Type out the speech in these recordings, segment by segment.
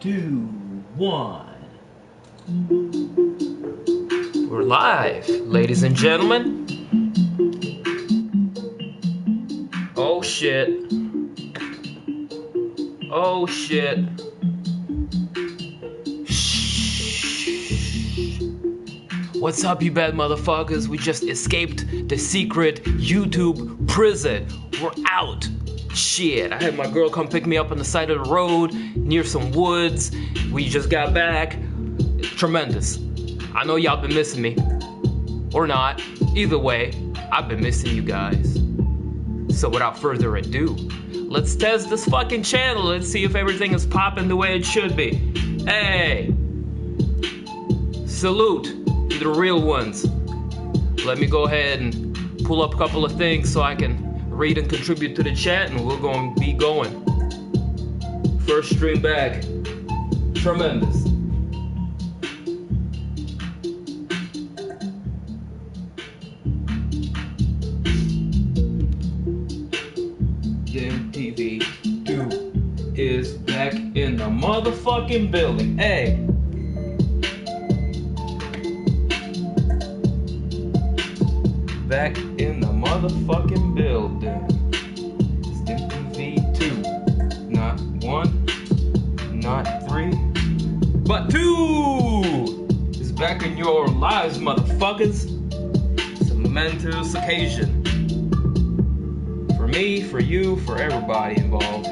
2, 1. We're live, ladies and gentlemen. Oh shit. Oh shit. Shh. What's up, you bad motherfuckers? We just escaped the secret YouTube prison. We're out. Shit, I had my girl come pick me up on the side of the road near some woods. We just got back. Tremendous. I know y'all been missing me. Or not. Either way, I've been missing you guys. So without further ado, let's test this fucking channel. Let's see if everything is popping the way it should be. Hey! Salute to the real ones. Let me go ahead and pull up a couple of things so I can read and contribute to the chat, and we're going to be going. First stream back. Tremendous. DIMtv 2 is back in the motherfucking building. Hey. Back in the motherfucking building. It's DIMtv 2. Not 1, not 3, but 2 is back in your lives, motherfuckers. It's a momentous occasion. For me, for you, for everybody involved.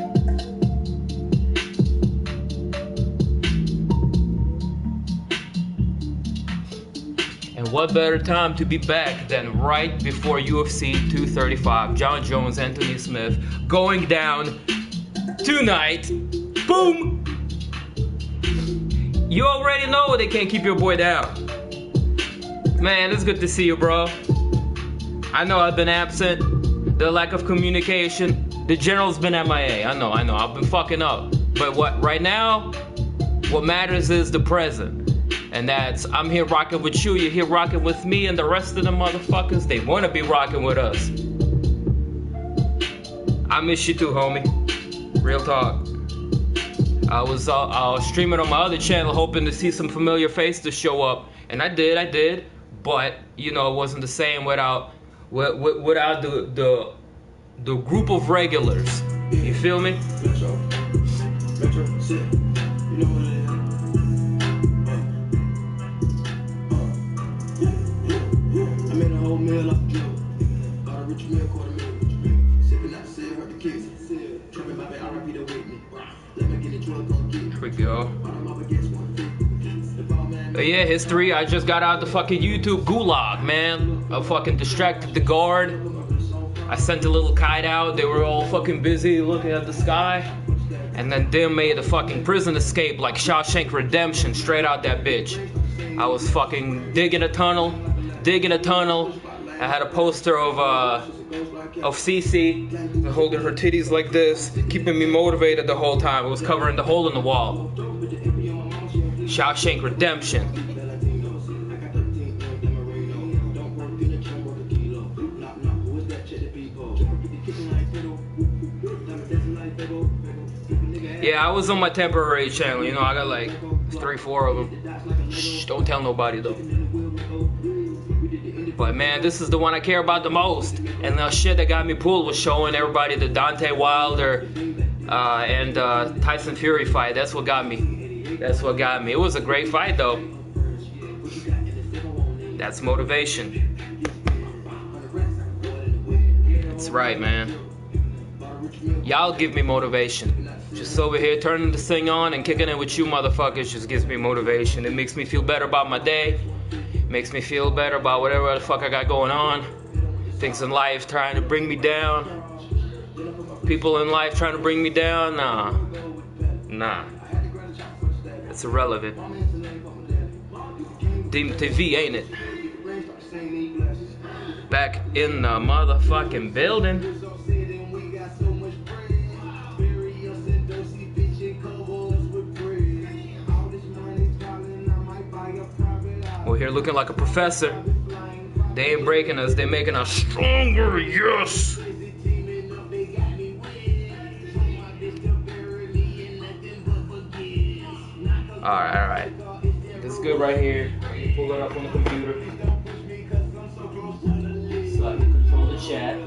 And what better time to be back than right before UFC 235. John Jones, Anthony Smith going down tonight. Boom! You already know they can't keep your boy down. Man, it's good to see you, bro. I know I've been absent. The lack of communication. The general's been MIA. I know. I've been fucking up. But what right now, what matters is the present. And that's, I'm here rocking with you, you're here rocking with me, and the rest of the motherfuckers, they want to be rocking with us. I miss you too, homie. Real talk. I was streaming on my other channel hoping to see some familiar faces show up. And I did. But, you know, it wasn't the same without the group of regulars. You feel me? Meal off the drill. Bought a rich meal, quarter meal. Sipping out the sand, hurt the kids. Trapping my bed, RIP the Whitney. Let me get the drug on get. Here we go. But yeah, history. I just got out the fucking YouTube gulag, man. I fucking distracted the guard. I sent a little kite out. They were all fucking busy looking at the sky. And then Dim made a fucking prison escape like Shawshank Redemption straight out that bitch. I was fucking digging a tunnel. I had a poster of Cece holding her titties like this, keeping me motivated the whole time. It was covering the hole in the wall. Shawshank Redemption. Yeah, I was on my temporary channel, you know, I got like 3-4 of them. Shh, don't tell nobody though. But man, this is the one I care about the most. And the shit that got me pulled was showing everybody the Deontay Wilder and Tyson Fury fight. That's what got me. It was a great fight though. That's motivation. That's right, man. Y'all give me motivation. Just over here turning this thing on and kicking it with you motherfuckers just gives me motivation. It makes me feel better about my day. Makes me feel better about whatever the fuck I got going on. Things in life trying to bring me down. People in life trying to bring me down. Nah. It's irrelevant. DIMtv, ain't it? Back in the motherfucking building. We're here looking like a professor. They ain't breaking us, they making us stronger, yes! Alright. This is good right here. You pull it up on the computer. So I can control the chat.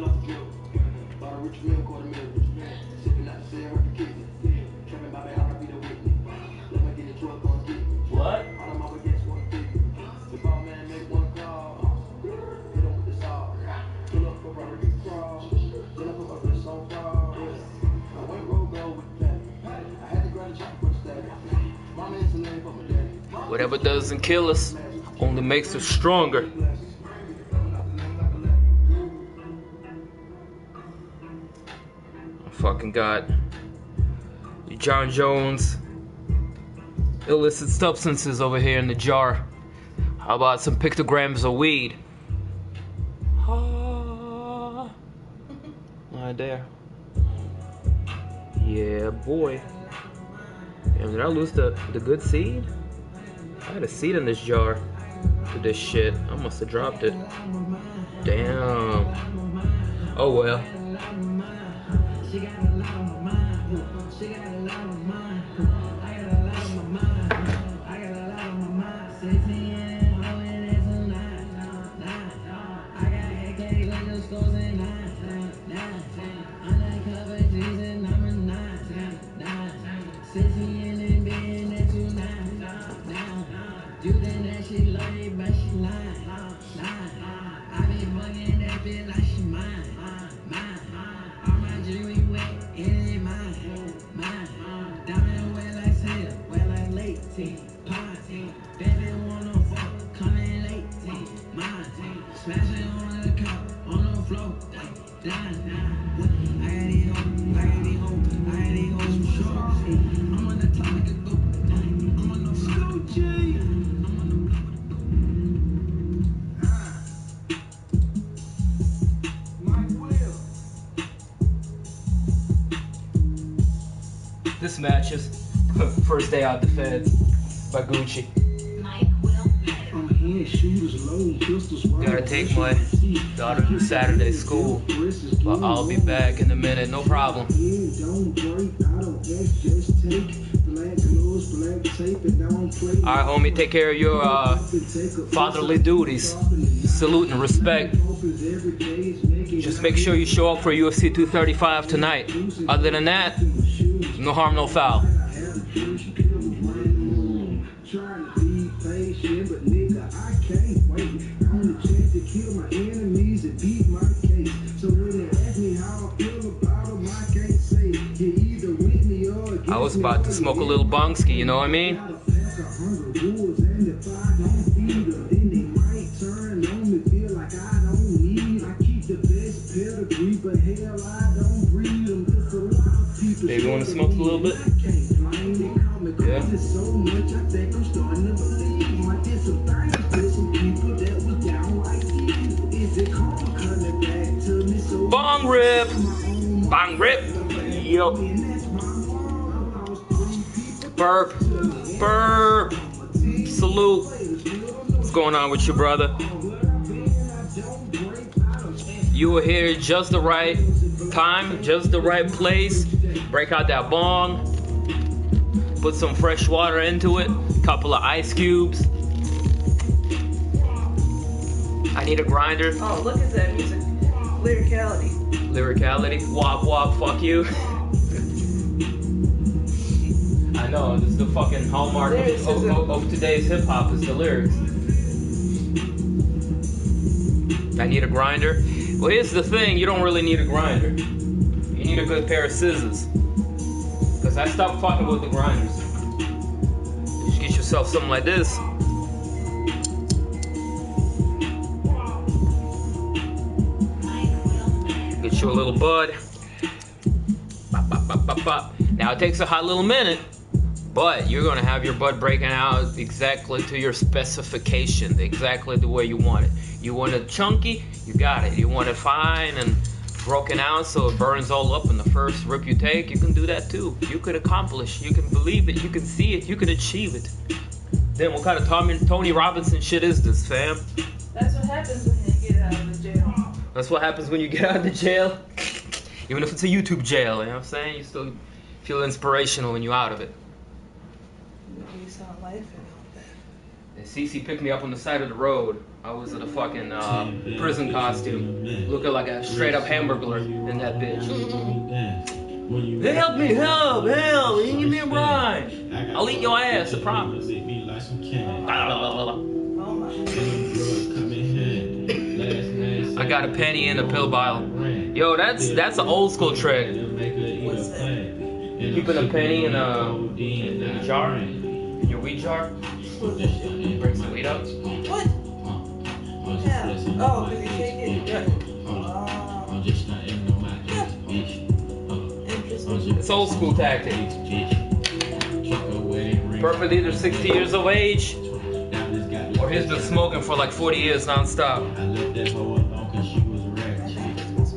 What? Whatever doesn't kill us only makes us stronger. I fucking got John Jones illicit substances over here in the jar. How about some pictograms of weed? Right there. Yeah, boy. Damn, did I lose the good seed? I had a seed in this jar for this shit. I must have dropped it. Damn. Oh well. This matches First Day Out the Feds by Gucci. Gotta take my daughter to Saturday school, but I'll be back in a minute, no problem. Alright, homie, take care of your fatherly duties. Salute and respect. Just make sure you show up for UFC 235 tonight. Other than that, no harm, no foul. I was about to smoke a little bongski, you know what I mean? Baby, you want to smoke a little bit? Yeah. Bong rip! Bong rip! Yo. Burp. Burp. Salute. What's going on with you, brother? You were here just the right time, just the right place. Break out that bong. Put some fresh water into it. Couple of ice cubes. I need a grinder. Oh, look at that music. Lyricality. Lyricality. Wop wop, fuck you. I know, this is the fucking hallmark of today's hip hop is the lyrics. I need a grinder. Well, here's the thing, you don't really need a grinder. You need a good pair of scissors. Because I stopped fucking with the grinders. Just get yourself something like this. Get you a little bud. Bop, bop, bop, bop, bop. Now it takes a hot little minute, but you're gonna have your bud breaking out exactly to your specification, exactly the way you want it. You want it chunky, you got it. You want it fine and broken out so it burns all up in the first rip you take, you can do that too. You could accomplish, you can believe it, you can see it, you can achieve it. Then what kind of Tony Robinson shit is this, fam? That's what happens when you get out of the jail. That's what happens when you get out of the jail. Even if it's a YouTube jail, you know what I'm saying? You still feel inspirational when you're out of it. you sound life And Cece picked me up on the side of the road. I was in a fucking prison costume, looking like a straight up hamburglar in that bitch. Help me, help! Give me a ride. I'll eat your ass, I promise. Oh my. I got a penny in a pill bottle. Yo, that's an old school trick. What's that? Keeping a penny in a jar, in your weed jar. Bring some weed up. What? Yeah. Oh, because you take it. Yeah. Interesting. It's old school tactic. Perfect either 60 years of age, or he's been smoking for like 40 years non-stop.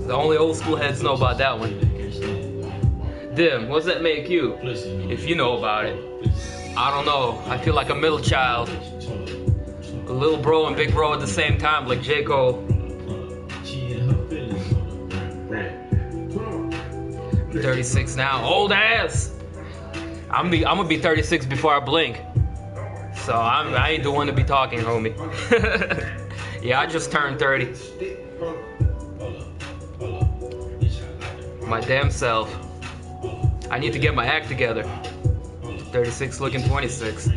The only old school heads know about that one. Dim, what does that make you? If you know about it. I don't know. I feel like a middle child. A little bro and big bro at the same time, like J. Cole. 36 now. Old ass! I'm gonna be 36 before I blink. So I ain't the one to be talking, homie. Yeah, I just turned 30. My damn self. I need to get my act together. 36 looking 26.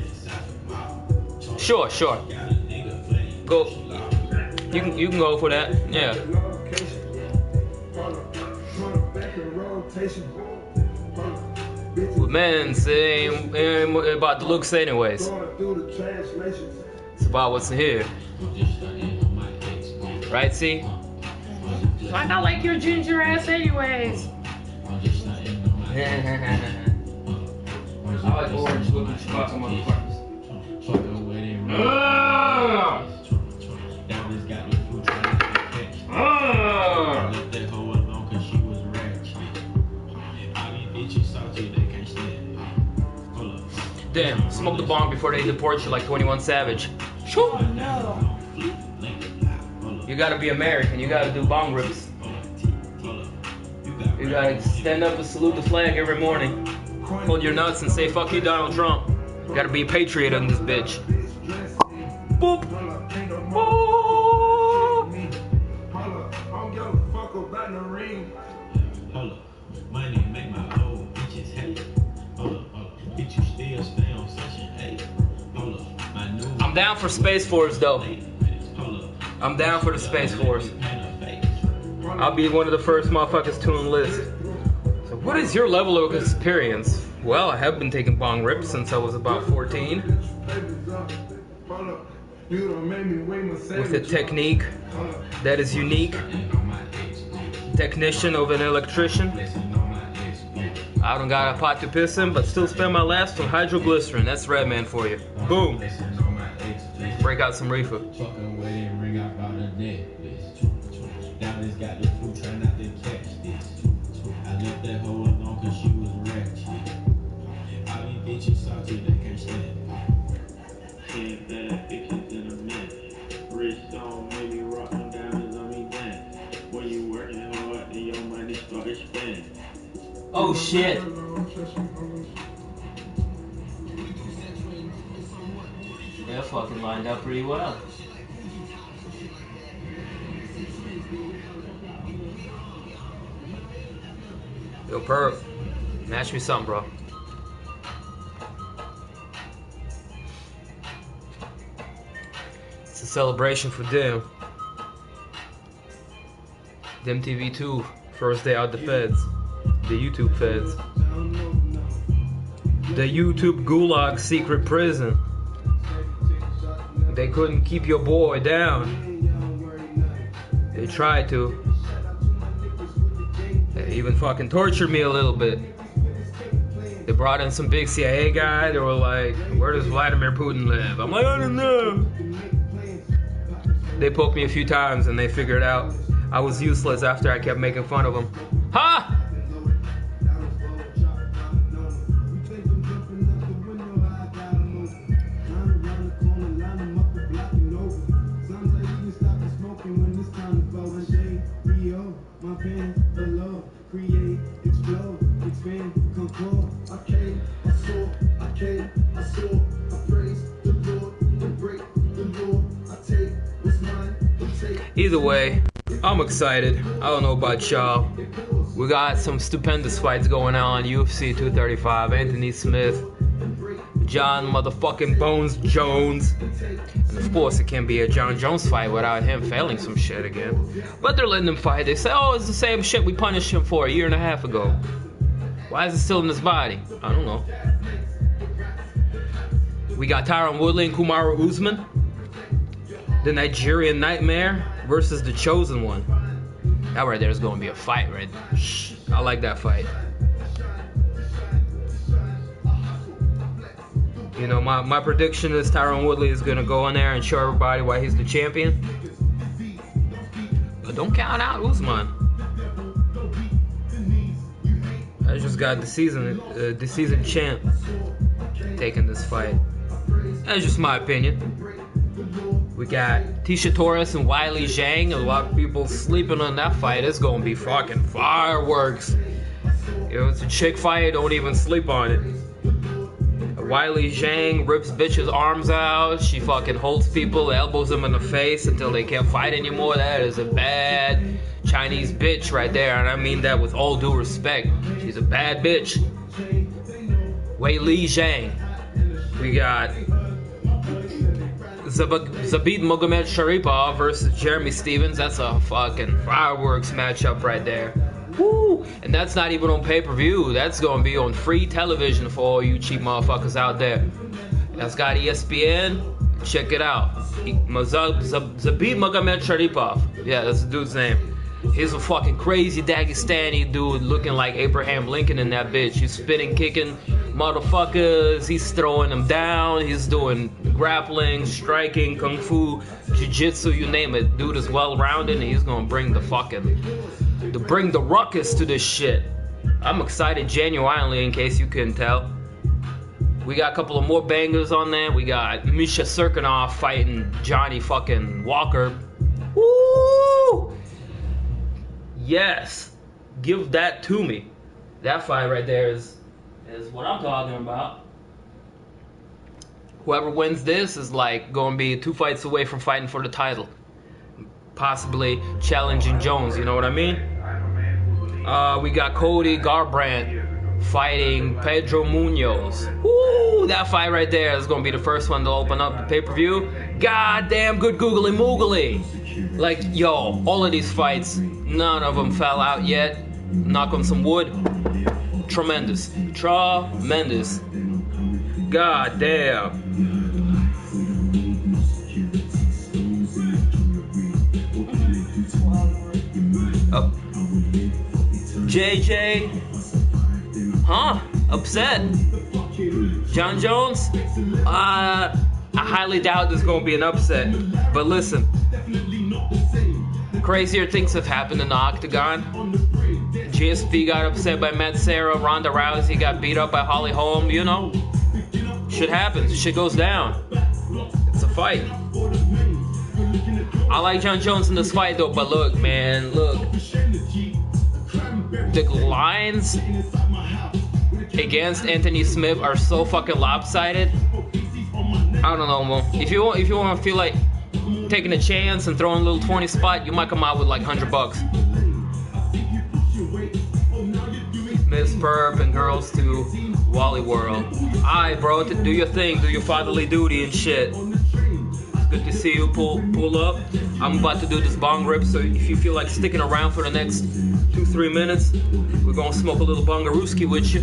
Sure. Go. You can go for that. Yeah. But man, it ain't about the looks anyways. It's about what's in here. Right, see? I don't like your ginger ass anyways. I like orange looking Chicago motherfuckers. Damn, smoke the bong before they deport you like 21 Savage. Oh no. You gotta be American, you gotta do bong rips. You gotta stand up and salute the flag every morning. Hold your nuts and say fuck you Donald Trump. You gotta be a patriot in this bitch. Boop. I'm down for Space Force though. I'm down for the Space Force. I'll be one of the first motherfuckers to enlist. So what is your level of experience? Well, I have been taking bong rips since I was about 14. With a technique that is unique. Technician of an electrician. I don't got a pot to piss in, but still spend my last on hydroglycerin. That's Redman for you. Boom. Break out some reefer. Oh shit. They're fucking lined up pretty well. Yo, perf. Match me something, bro. It's a celebration for Dim. DIMtv 2, first day out the feds. The YouTube feds. The YouTube gulag secret prison. They couldn't keep your boy down. They tried to. They even fucking tortured me a little bit. They brought in some big CIA guy. They were like, where does Vladimir Putin live? I'm like, I don't know. They poked me a few times and they figured out I was useless after I kept making fun of them. Ha! Either way, I'm excited. I don't know about y'all. We got some stupendous fights going on. UFC 235, Anthony Smith, John motherfucking Bones Jones. And of course, it can't be a John Jones fight without him failing some shit again. But they're letting him fight. They say, oh, it's the same shit we punished him for a year and a half ago. Why is it still in his body? I don't know. We got Tyron Woodley and Kamaru Usman. The Nigerian Nightmare versus the Chosen One. That right there is going to be a fight, right? I like that fight. You know, my prediction is Tyron Woodley is going to go in there and show everybody why he's the champion. But don't count out Usman. I just got the season champ taking this fight. That's just my opinion. We got Tisha Torres and Weili Zhang. A lot of people sleeping on that fight. It's gonna be fucking fireworks. If it's a chick fight, don't even sleep on it. Weili Zhang rips bitches' arms out. She fucking holds people, elbows them in the face until they can't fight anymore. That is a bad Chinese bitch right there, and I mean that with all due respect. She's a bad bitch. Weili Zhang. We got Zabit Magomed Sharipov versus Jeremy Stevens. That's a fucking fireworks matchup right there. Woo! And that's not even on pay-per-view. That's gonna be on free television for all you cheap motherfuckers out there. That's got ESPN. Check it out. Zabit Magomed Sharipov. Yeah, that's the dude's name. He's a fucking crazy Dagestani dude looking like Abraham Lincoln in that bitch. He's spinning, kicking motherfuckers. He's throwing them down. He's doing grappling, striking, kung fu, jiu-jitsu, you name it. Dude is well-rounded, and he's gonna bring the ruckus to this shit. I'm excited genuinely, in case you couldn't tell. We got a couple of more bangers on there. We got Misha Serkinov fighting Johnny fucking Walker. Woo! Yes, give that to me. That fight right there is what I'm talking about. Whoever wins this is like going to be 2 fights away from fighting for the title, possibly challenging Jones. You know what I mean? We got Cody Garbrandt fighting Pedro Munoz. Woo! That fight right there is going to be the first one to open up the pay-per-view. Goddamn good googly moogly. Like, yo, all of these fights, none of them fell out yet. Knock on some wood. Tremendous. Tremendous. God damn. Oh. JJ. Huh? Upset. John Jones? I highly doubt there's going to be an upset. But listen. Crazier things have happened in the octagon. GSP got upset by Matt Serra. Ronda Rousey got beat up by Holly Holm. You know, shit happens. Shit goes down. It's a fight. I like John Jones in this fight though, but look, man, look. The lines against Anthony Smith are so fucking lopsided. I don't know, man. If you want to feel like taking a chance and throwing a little 20 spot, you might come out with like $100. Miss Perp and girls to Wally World. Alright, bro, do your thing, do your fatherly duty and shit. It's good to see you pull up. I'm about to do this bong rip, so if you feel like sticking around for the next 2-3 minutes, we're gonna smoke a little bongarooski with you,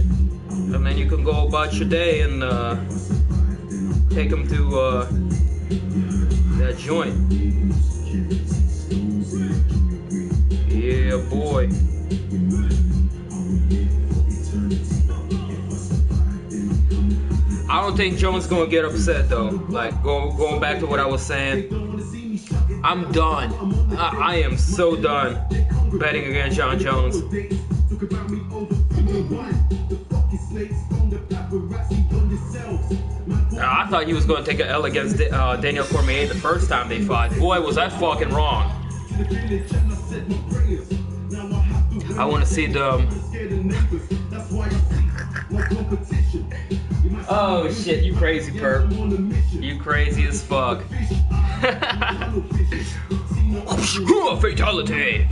and then you can go about your day and take them to that joint. Yeah, boy. I don't think Jones gonna get upset though. Like going back to what I was saying, I'm done. I am so done betting against John Jones. I thought he was going to take an L against Daniel Cormier the first time they fought. Boy, was I fucking wrong. I want to see them. Oh shit, you crazy perp. You crazy as fuck. Fatality.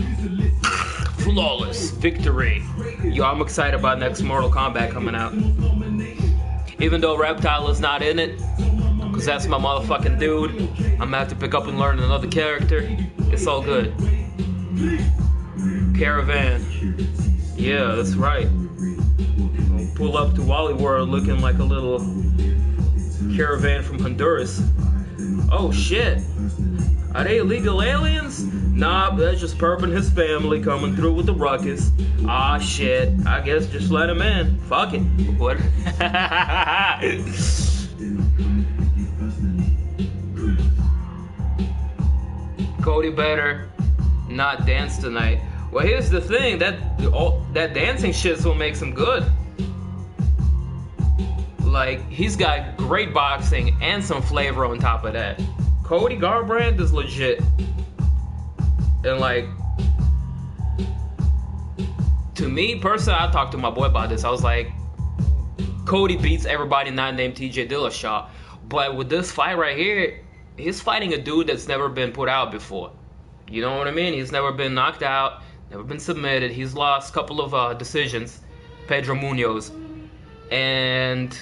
Flawless victory. Yo, I'm excited about next Mortal Kombat coming out. Even though Reptile is not in it, because that's my motherfucking dude, I'm gonna have to pick up and learn another character. It's all good. Caravan. Yeah, that's right. I'll pull up to Wally World looking like a little caravan from Honduras. Oh shit. Are they illegal aliens? Nah, that's just Perp and his family coming through with the ruckus. Ah shit. I guess just let him in. Fuck it. What? Cody better not dance tonight. Well, here's the thing, that dancing shit's what makes him good. Like, he's got great boxing and some flavor on top of that. Cody Garbrandt is legit. And like, to me personally, I talked to my boy about this. I was like, Cody beats everybody not named TJ Dillashaw. But with this fight right here, he's fighting a dude that's never been put out before. You know what I mean? He's never been knocked out, never been submitted. He's lost a couple of decisions. Pedro Munoz. And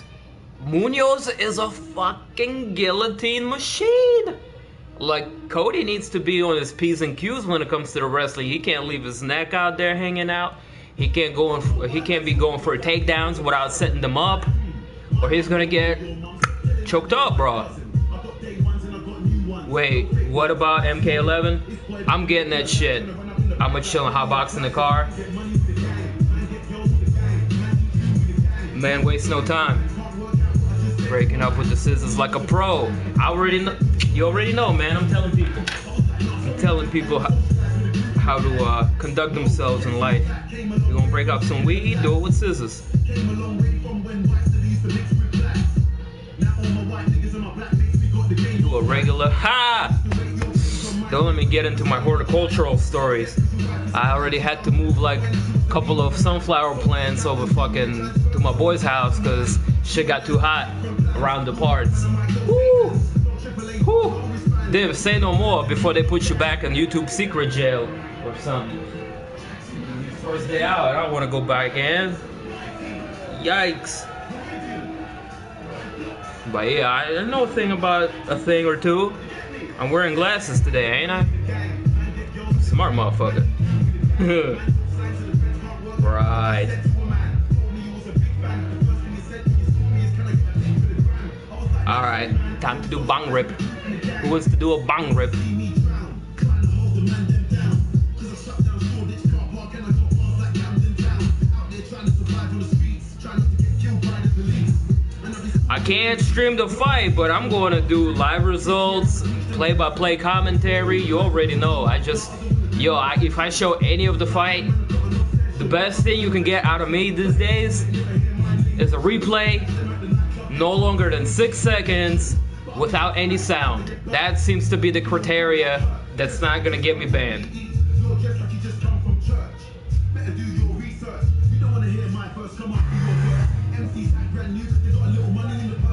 Munoz is a fucking guillotine machine. Like, Cody needs to be on his P's and Q's when it comes to the wrestling. He can't leave his neck out there hanging out. He can't be going for takedowns without setting them up, or he's gonna get choked up, bro. Wait, what about MK11? I'm getting that shit. I'm gonna chill and hotbox in the car. Man, waste no time. Breaking up with the scissors like a pro. I already know. You already know, man. I'm telling people how to conduct themselves in life. You're gonna break up some weed, do it with scissors. Do a regular Don't let me get into my horticultural stories. I already had to move like a couple of sunflower plants over fucking to my boy's house because shit got too hot around the parts. Woo! Woo! Div, say no more before they put you back in YouTube secret jail or something. First day out, I don't want to go back in. Yikes. But yeah, I know a thing about a thing or two. I'm wearing glasses today, ain't I? Smart motherfucker. Right. Alright, time to do bang rip. Who wants to do a bang rip? I can't stream the fight, but I'm going to do live results, play-by-play commentary. You already know. If I show any of the fight, the best thing you can get out of me these days is a replay no longer than 6 seconds without any sound. That seems to be the criteria that's not going to get me banned.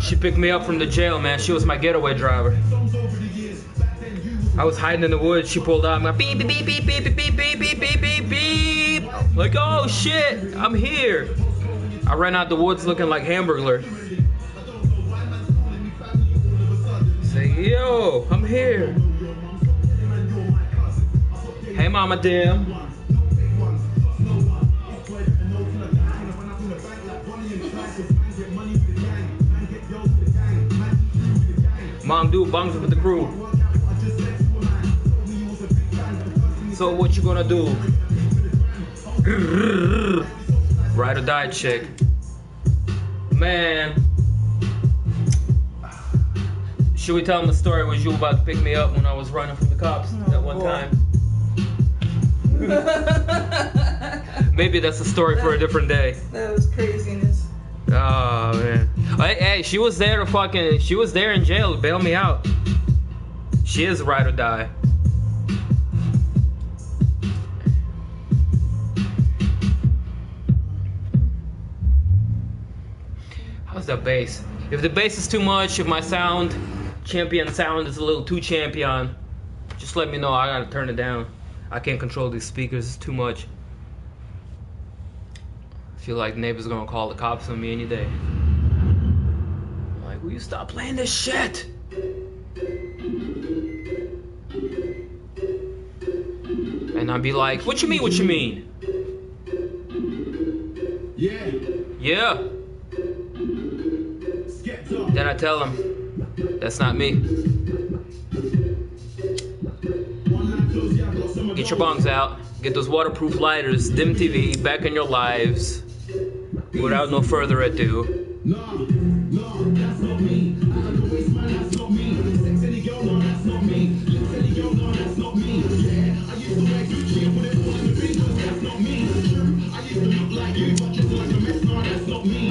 She picked me up from the jail, man. She was my getaway driver. I was hiding in the woods. She pulled out. I'm like, beep, beep, beep, beep, beep, beep, beep, beep, beep, beep, beep. Like, oh shit, I'm here. I ran out the woods looking like Hamburglar. Say, yo, I'm here. Hey, Mama Dim. Mom, dude, bungs with the crew. So what you gonna do? Ride or die chick. Man. Should we tell him the story? Was you about to pick me up when I was running from the cops that one time? Maybe that's a story for a different day. That was craziness. Oh man. Hey, she was there in jail to bail me out. She is ride or die. How's the bass? If the bass is too much, if my sound, champion sound is a little too champion, just let me know. I gotta turn it down. I can't control these speakers, it's too much. I feel like neighbors are gonna call the cops on me any day. Like, will you stop playing this shit? And I'd be like, what you mean, what you mean? Yeah. Yeah. Then I tell them, that's not me. Get your bongs out. Get those waterproof lighters, DIMtv, back in your lives. Without no further ado. No, that's not me. I like a waste man, that's not me. Sex any girl, no, that's not me. Lips any girl, no, that's not me. Yeah, I used to wear Gucci and put it all in the videos, that's not me. True, I used to look like you, but just like a mess, no, that's not me.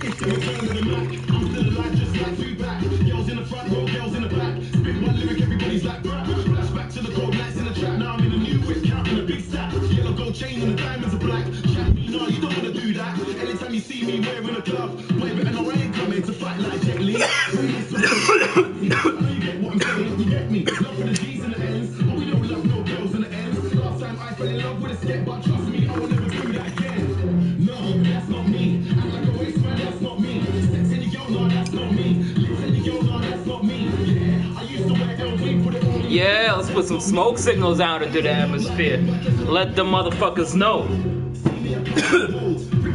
It's the return of the Mac. I'm still alive, just like Tupac. Girls in the front row, girls in the back. Spit one lyric, everybody's like brap. Flashback to the cold nights in the trap. Now I'm in a new whip, counting a big stack. Yellow gold chain and the diamonds are black. Chat me, no, you don't wanna do that. Anytime you see me wearing a glove, wait, but I know I ain't coming to fight like Jet Li. I know you get what I'm saying, you get me. Love for the G's and the N's, but we don't love no girls in the N's. Last time I fell in love with a skate, but trust me, I will never do that again. No, that's not me. Act like a waste man, that's not me. Sex any girl, no, that's not me. Lips any girl, no, that's not me. Yeah, I used to wear LV, put it on. Yeah, let's put some smoke signals out into the atmosphere. Let the motherfuckers know.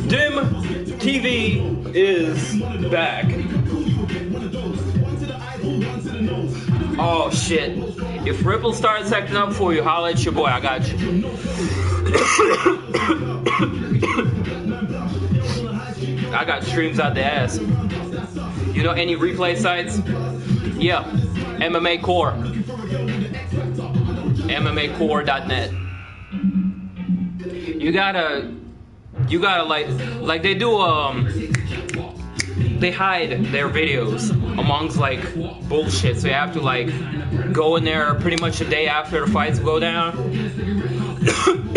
DIMtv is back. Oh shit. If Ripple starts acting up for you, holla at your boy, I got you. I got streams out the ass. You know any replay sites? Yeah, MMA Core. MMAcore.net. You gotta like they do they hide their videos amongst like bullshit, so you have to like go in there pretty much a day after the fights go down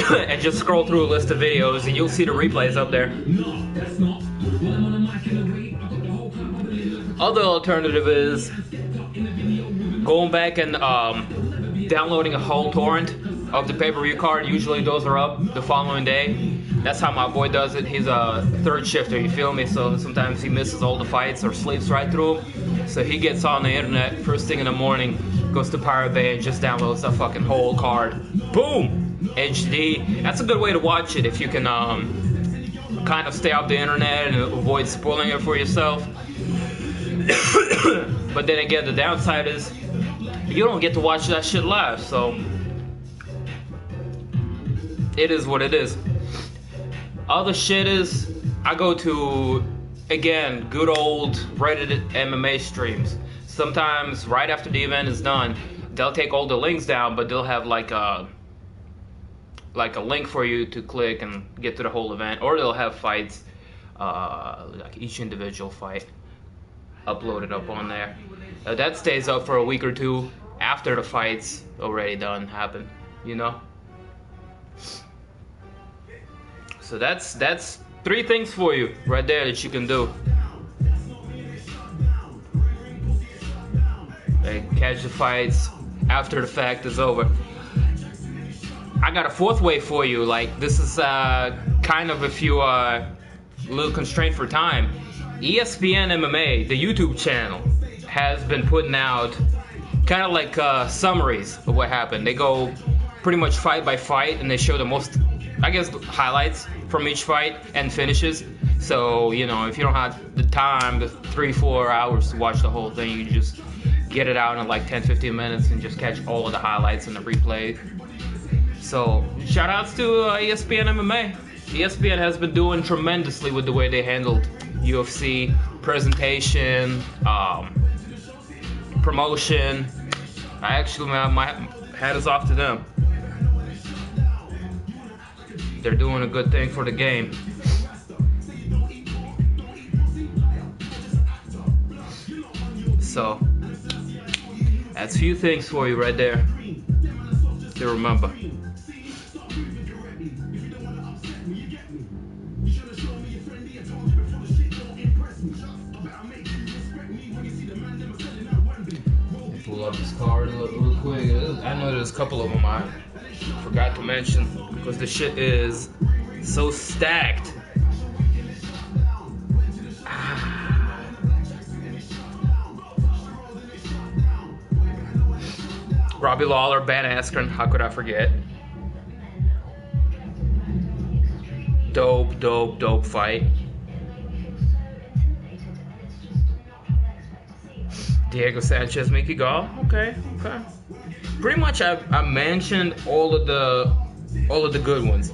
and just scroll through a list of videos and you'll see the replays up there. Other alternative is going back and downloading a whole torrent of the pay-per-view card. Usually those are up the following day. That's how my boy does it. He's a third shifter, you feel me? So sometimes he misses all the fights or sleeps right through them. So he gets on the internet first thing in the morning, goes to Pirate Bay and just downloads the fucking whole card. Boom! HD. That's a good way to watch it if you can kind of stay off the internet and avoid spoiling it for yourself. But then again, the downside is you don't get to watch that shit live, so it is what it is. Other shit is, I go to, again, good old Reddit MMA streams. Sometimes right after the event is done, they'll take all the links down, but they'll have like a link for you to click and get to the whole event, or they'll have fights, like each individual fight uploaded up on there. That stays up for a week or two after the fight's already done happen, you know? So that's 3 things for you right there that you can do. Like, catch the fights after the fact is over. I got a 4th way for you. Like, this is kind of if you a little constrained for time. ESPN MMA, the YouTube channel, has been putting out kind of like summaries of what happened. They go pretty much fight by fight and they show the most, I guess, highlights from each fight and finishes. So, you know, if you don't have the time, the 3-4 hours to watch the whole thing, you just get it out in like 10-15 minutes and just catch all of the highlights and the replay. So, shout outs to ESPN MMA. ESPN has been doing tremendously with the way they handled UFC presentation, promotion. I actually, my hat is off to them. They're doing a good thing for the game. So, that's a few things for you right there to remember. up this card real quick. I know there's a couple of them I forgot to mention because the shit is so stacked. Robbie Lawler, Ben Askren, how could I forget? Dope fight. Diego Sanchez, Mickey Gall. Okay. Pretty much I mentioned all of the good ones.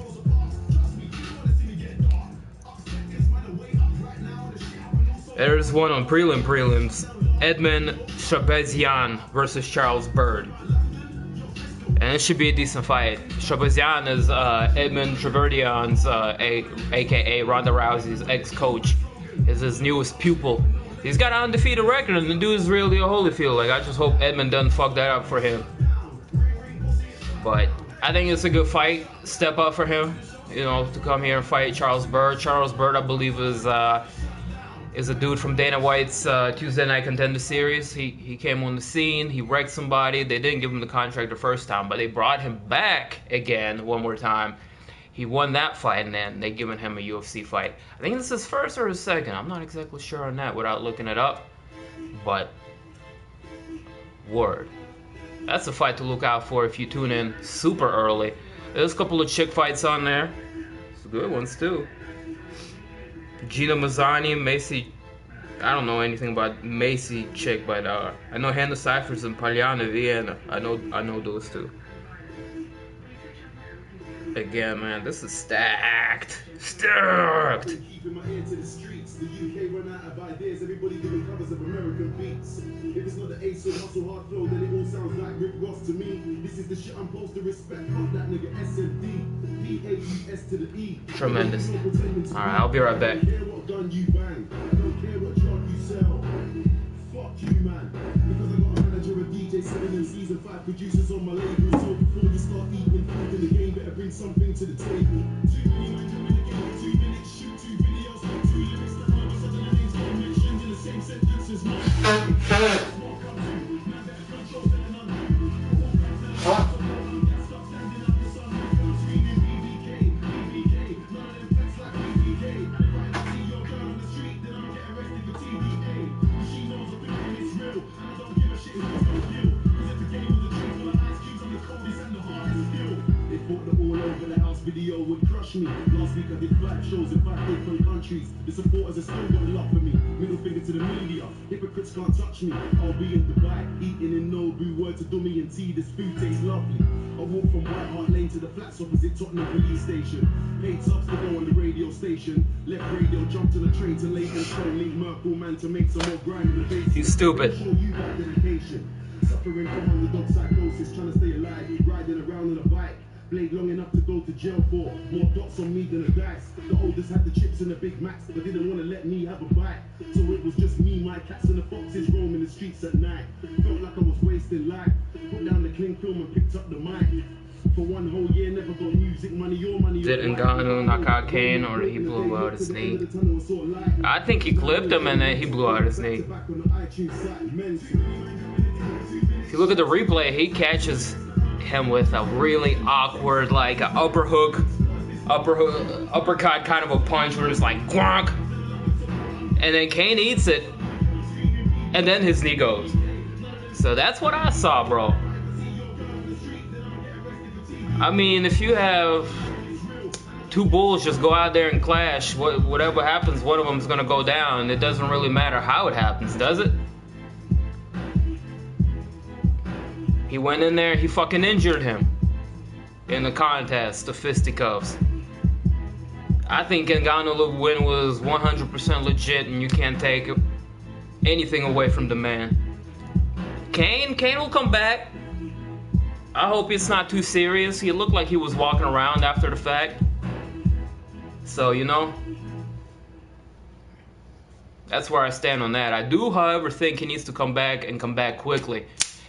There's one on prelims. Edmund Shabazian versus Charles Byrd. And it should be a decent fight. Shabazian is Edmund Treverdian's, aka Ronda Rousey's ex-coach. Is his newest pupil. He's got an undefeated record, and the dude's really a Holyfield. Like, I just hope Edmund doesn't fuck that up for him. But I think it's a good fight. Step up for him, you know, to come here and fight Charles Byrd. Charles Byrd, I believe, is a dude from Dana White's Tuesday Night Contender Series. He came on the scene. He wrecked somebody. They didn't give him the contract the first time, but they brought him back again one more time. He won that fight, and then they given him a UFC fight. I think this is his first or his second. I'm not exactly sure on that without looking it up. But, word. That's a fight to look out for if you tune in super early. There's a couple of chick fights on there. Some good ones, too. Gina Mazzani, Macy. I don't know anything about Macy chick, but I know Hannah Cyphers and Pagliana Vienna. I know those two. Again, man, this is stacked. Keeping my ear to the streets. The UK run out of ideas. Everybody doing covers of American beats. If it's not the ace or hustle hard flow, then it all sounds like Rick Ross to me. This is the shit I'm supposed to respect. Fuck that nigga SMD. P-A-U-S to the E. Tremendous. Alright, I'll be right back. Don't care what gun you bang. Don't care what drug you sell. Fuck you, man. Because I got a manager, a DJ, 7 and season 5 producers on my label. So before you start eating food in the game, better bring something to the table. 2 million, 2 minutes, shoot 2 videos, 2 lyrics that are such a names getting mentioned in the same sentence as mine. More comes in, man better control than an undo. Stop standing up the sun, screaming BBK, BBK. None of them flex like BBK. And if I see your girl on the street, then I'll get arrested for TDA. She knows a thing is real, and I don't give a shit who's no deal. Cause if the game was a drink full of ice cubes, I'm the coldest and the hardest still. They thought the all over the house video would crush me. Last week I did 5 shows in 5 different countries. The supporters are still got love for me. Middle finger to the media. Hypocrites can't touch me. I'll be in Dubai, eating in Nobu. Word to Dummy and tea. This food tastes lovely. I walk from White Hart Lane to the flats opposite Tottenham Police Station. Paid subs to go on the radio station. Left radio, jumped on a train to Leighton Stone. Link Merkel man to make some more grind in the face. You stupid. Show you that dedication. Suffering from underdog psychosis, trying to stay alive, riding around on a bike. Blade long enough to go to jail for. More dots on me than a dice. The oldest had the chips and the Big Macs, but didn't want to let me have a bite. So it was just me, my cats and the foxes roaming the streets at night. Felt like I was wasting life. Put down the cling film and picked up the mic. For 1 whole year, never got music money or money. Did Ngannou knock out Kane, or he blew out his knee? I think he clipped him and then he blew out his knee. If you look at the replay, he catches him with a really awkward, like an uppercut kind of a punch where it's like quonk, and then Kane eats it, and then his knee goes. So that's what I saw, bro. I mean, if you have 2 bulls just go out there and clash, whatever happens, one of them's gonna go down. It doesn't really matter how it happens, does it? He went in there, he fucking injured him in the contest, the fisticuffs. I think Ngannou's win was 100% legit, and you can't take anything away from the man. Kane will come back. I hope it's not too serious. He looked like he was walking around after the fact. So, you know, that's where I stand on that. I do, however, think he needs to come back and come back quickly.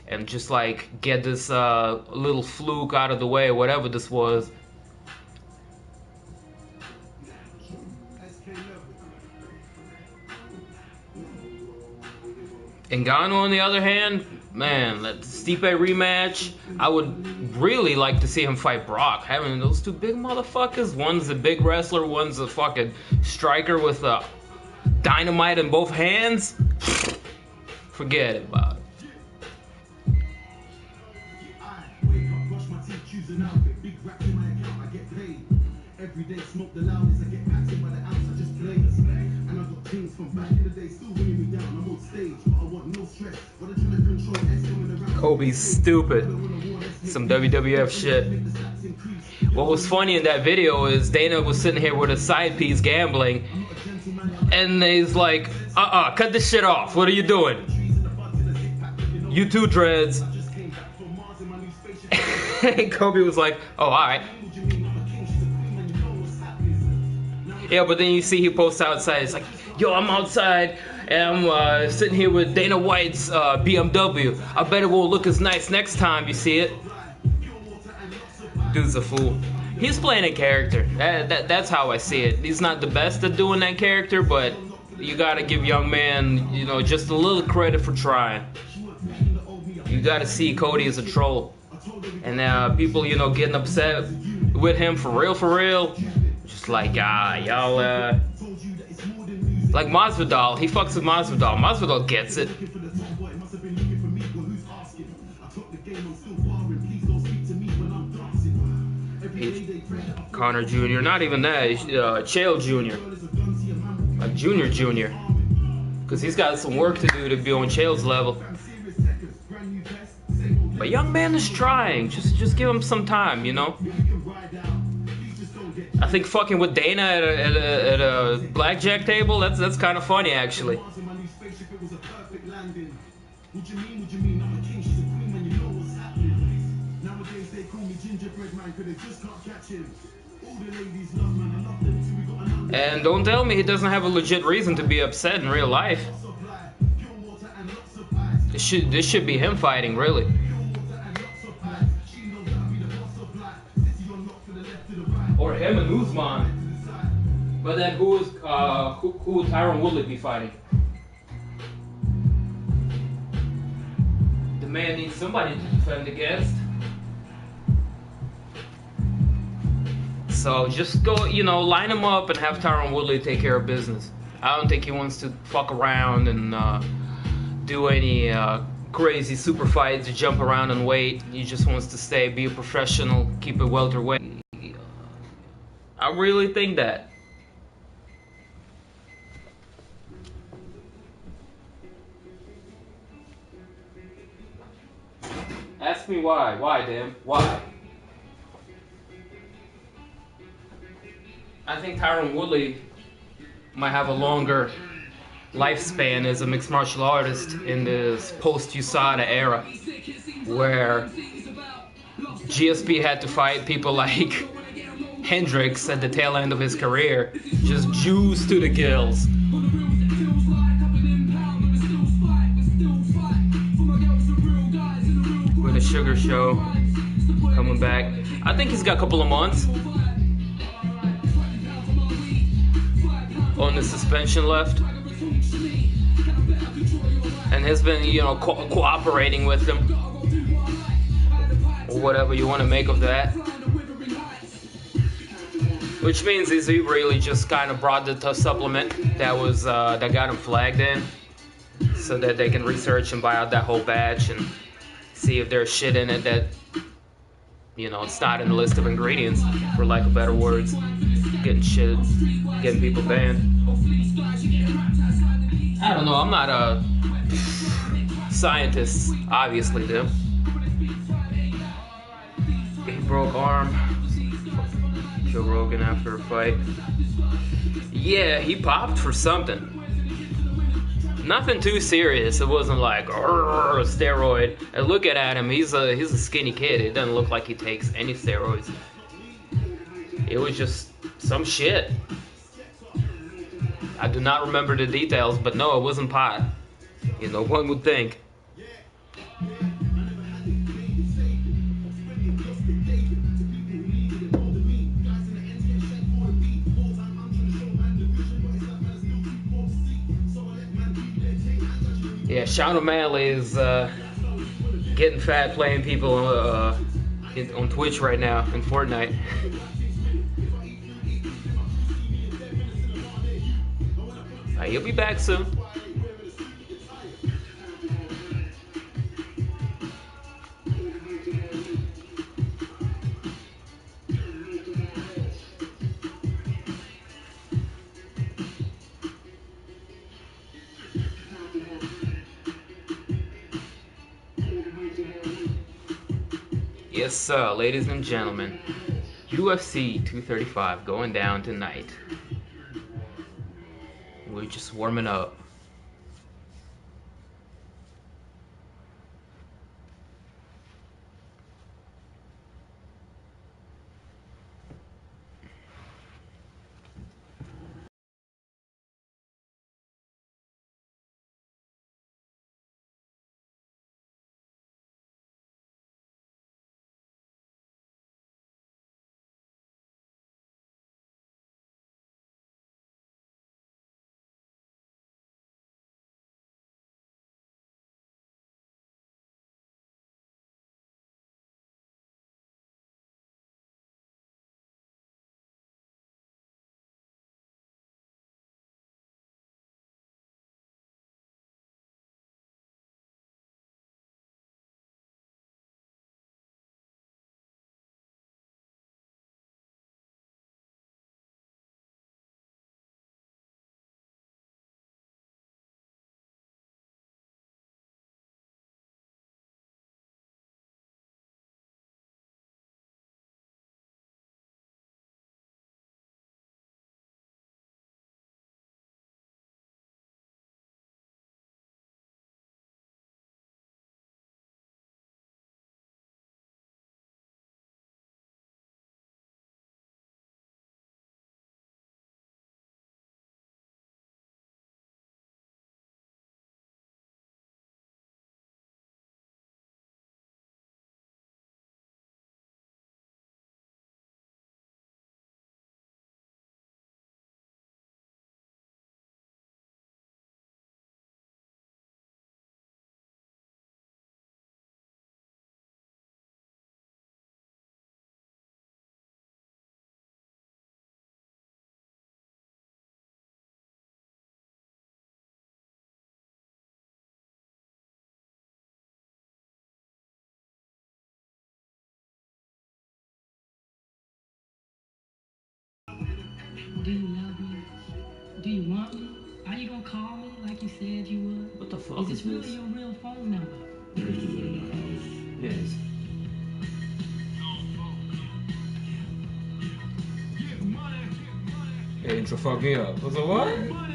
And just like get this little fluke out of the way, whatever this was. Ngannou, on the other hand, Man, that Stipe rematch, I would really like to see him fight Brock. Having those two big motherfuckers, one's a big wrestler, one's a fucking striker with dynamite in both hands. Forget about it. Every day smoke the loudest, I get packed in by the ounce, I just blaze. And I got things from back in the day still weighing me down. I'm on stage, but I want no stress. What I'm trying to control S coming around. Kobe's stupid. Some WWF shit. What was funny in that video is Dana was sitting here with a side piece gambling, and he's like, cut this shit off. What are you doing? You two dreads. And Kobe was like, oh, alright. Yeah, but then you see he posts outside. It's like, yo, I'm outside and I'm sitting here with Dana White's BMW. I bet it won't look as nice next time you see it. Dude's a fool. He's playing a character. That's how I see it. He's not the best at doing that character, but you gotta give young man, you know, just a little credit for trying. You gotta see Cody as a troll. And people, you know, getting upset with him for real. Just like, y'all, like Masvidal, he fucks with Masvidal. Masvidal gets it. Connor Jr., not even that, Chael Jr. Like Junior. Because he's got some work to do to be on Chael's level. But young man is trying. Just give him some time, you know? I think fucking with Dana at a blackjack table, that's kind of funny, actually. And don't tell me he doesn't have a legit reason to be upset in real life. This should be him fighting, really. Or him and Usman. But then who would Tyron Woodley be fighting? The man needs somebody to defend against. So just go, you know, line him up and have Tyron Woodley take care of business. I don't think he wants to fuck around and do any crazy super fights, jump around and wait. He just wants to be a professional, keep it welterweight. I really think that. Ask me why. Why, damn? Why? I think Tyron Woodley might have a longer lifespan as a mixed martial artist in this post-USADA era, where GSP had to fight people like Hendricks at the tail end of his career, just juiced to the gills. With a Sugar Show coming back. I think he's got a couple of months on the suspension left, and has been, you know, cooperating with them, or whatever you want to make of that. Which means is he really just kind of brought the supplement that was that got him flagged in, so that they can research and buy out that whole batch and see if there's shit in it that, you know, it's not in the list of ingredients, for lack of better words. Getting people banned. I don't know. I'm not a scientist, obviously, though. He broke arm. Joe Rogan after a fight. Yeah, he popped for something. Nothing too serious. It wasn't like a steroid. And look at him. He's a skinny kid. It doesn't look like he takes any steroids. It was just some shit. I do not remember the details, but no, it wasn't pot. You know, one would think. Yeah, Sean O'Malley is getting fat playing people on Twitch right now in Fortnite. He'll be back soon. Yes, sir, ladies and gentlemen. UFC 235 going down tonight. We're just warming up. Do you love me? Do you want me? Are you gonna call me like you said you would? What the fuck Is this really your real phone number? Yes. Hey, to fuck me up. What's the what?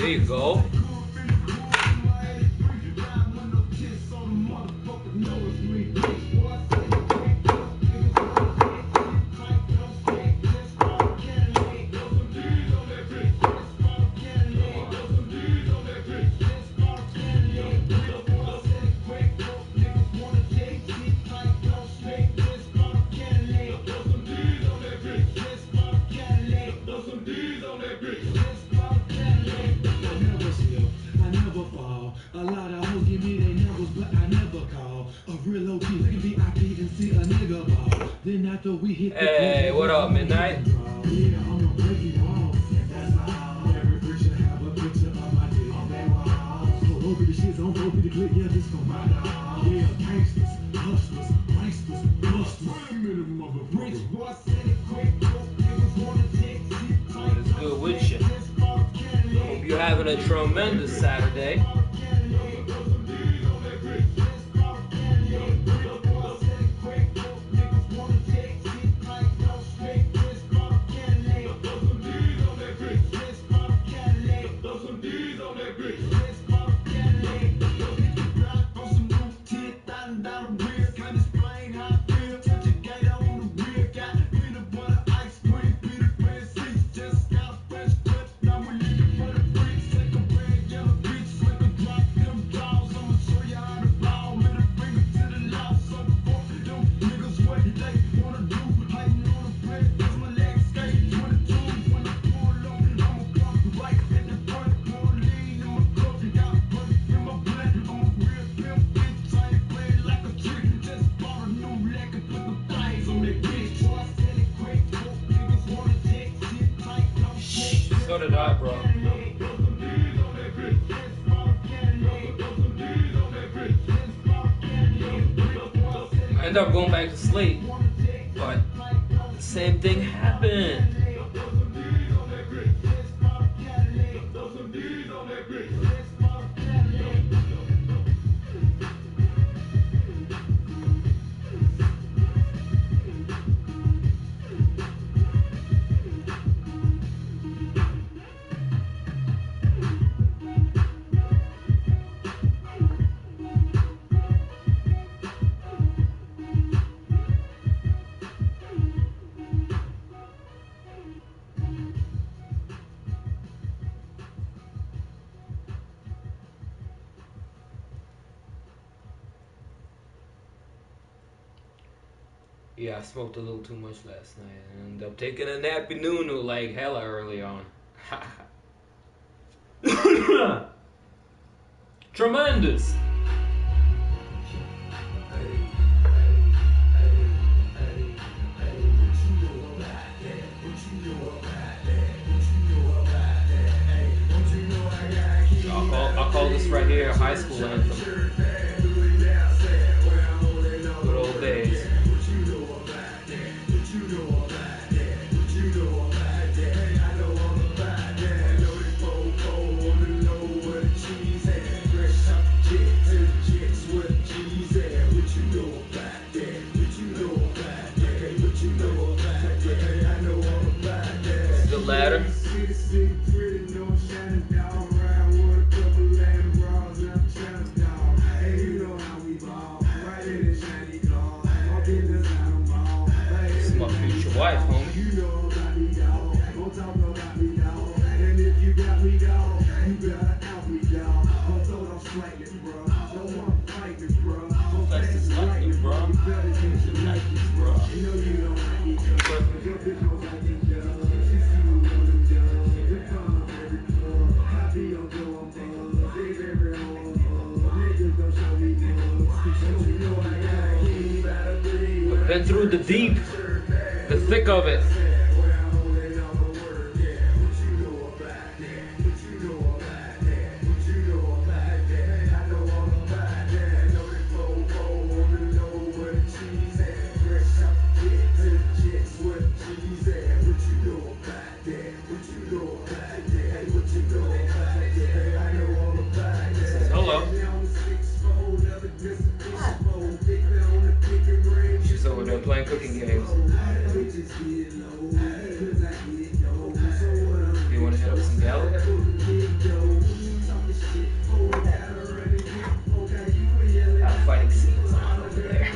There you go. Hey, what up, Midnight? What is good with you? Hope you're having a tremendous Saturday. So did I, bro. I ended up going back to sleep, but the same thing happened. Yeah, I smoked a little too much last night and ended up taking a nappy noonu like hella early on. Tremendous! I'll call this right here a high school anthem. Good old days. The ladder. This is my future wife, homie. Flex is lightning, bro. Been through the deep, the thick of it. Hello. She's over there playing cooking games. You want to hit up some galley? Fighting scenes on over there.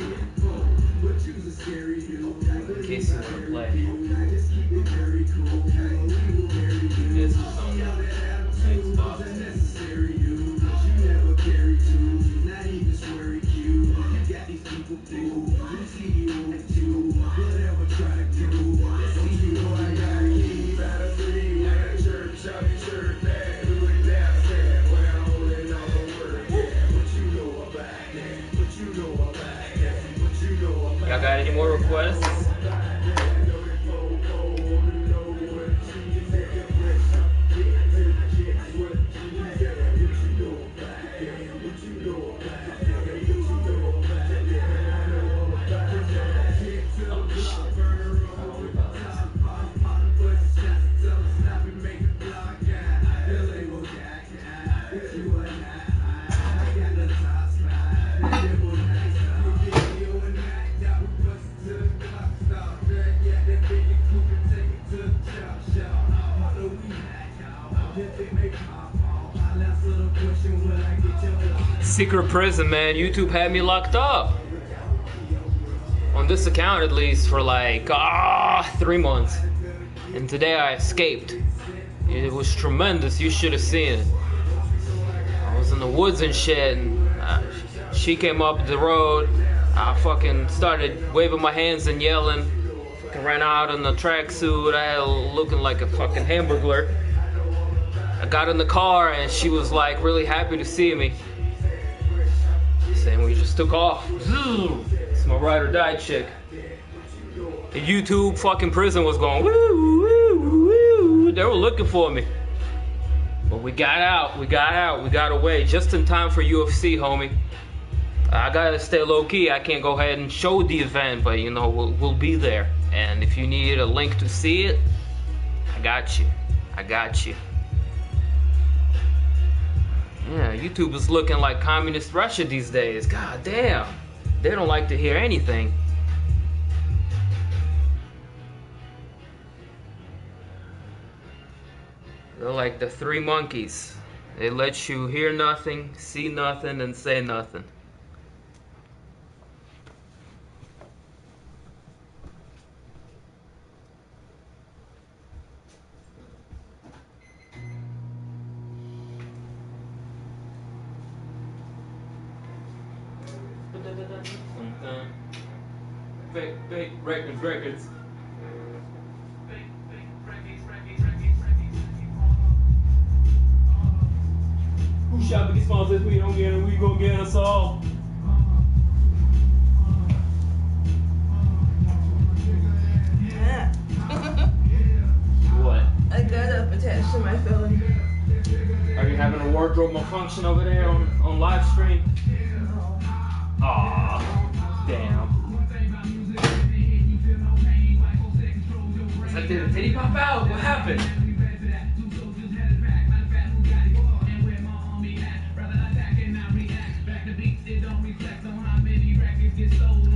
In case you want to play. It's just on Xbox. Y'all got any more requests? secret prison, man. YouTube had me locked up. On this account, at least, for like 3 months. And today I escaped. It was tremendous. You should have seen it. I was in the woods and shit, and she came up the road. I fucking started waving my hands and yelling. Fucking ran out in the tracksuit. I had looking like a fucking hamburglar. I got in the car and she was like really happy to see me. Saying we just took off. It's my ride or die chick. The YouTube fucking prison was going woo, woo, woo. They were looking for me. But we got out, we got away just in time for UFC, homie. I gotta stay low key. I can't go ahead and show the event, but you know, we'll be there. And if you need a link to see it, I got you. Yeah, YouTube is looking like communist Russia these days. God damn. They don't like to hear anything. They're like the three monkeys. They let you hear nothing, see nothing, and say nothing. Fake records. Who shot Biggie Smalls if we don't get him? We gon' get us all. What? I got up attached to my phone. Are you having a wardrobe malfunction over there on live stream? Oh. Aw, damn. Did he pop out? What happened?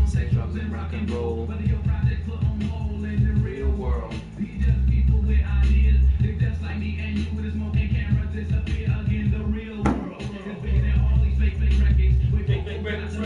Sex, drugs, and rock and roll. In the real world. Fake records.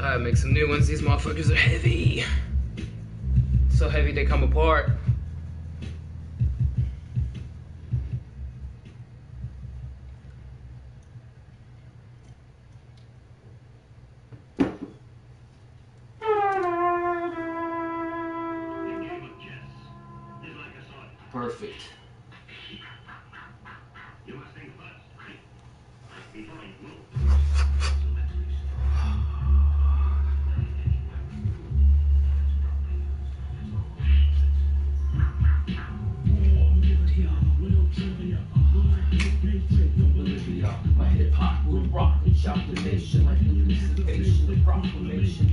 I make some new ones. These motherfuckers are heavy. So heavy they come apart. Perfect. You must think first, right? Before you move. My hip hop will rock and shock the nation like anticipation of proclamation.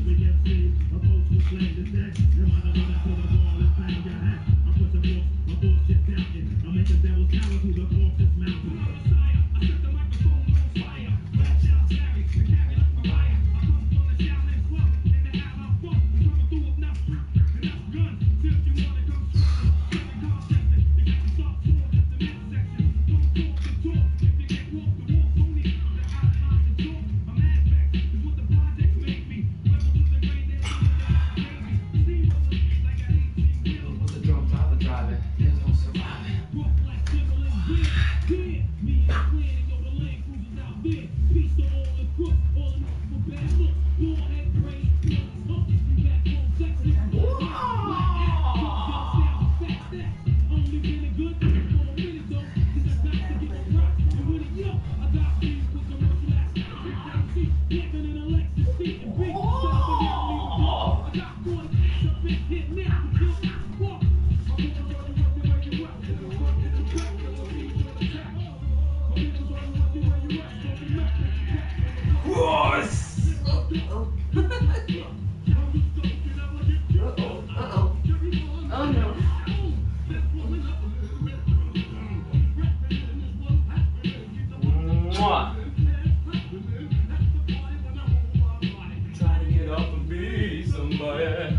Trying to get up and be somebody.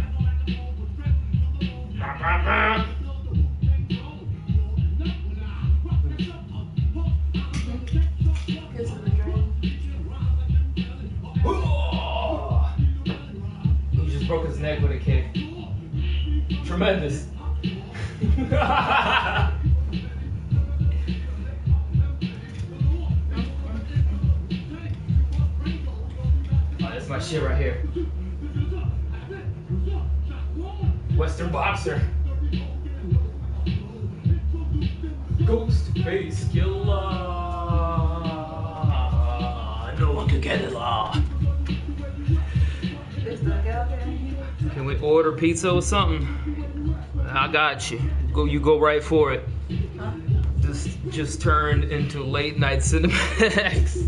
He just broke his neck with a kick. Tremendous. That's my shit right here. Western boxer. Ghost face killer. No one can get it law. Can we order pizza or something? I got you. You go right for it. This just turned into late night Cinemax.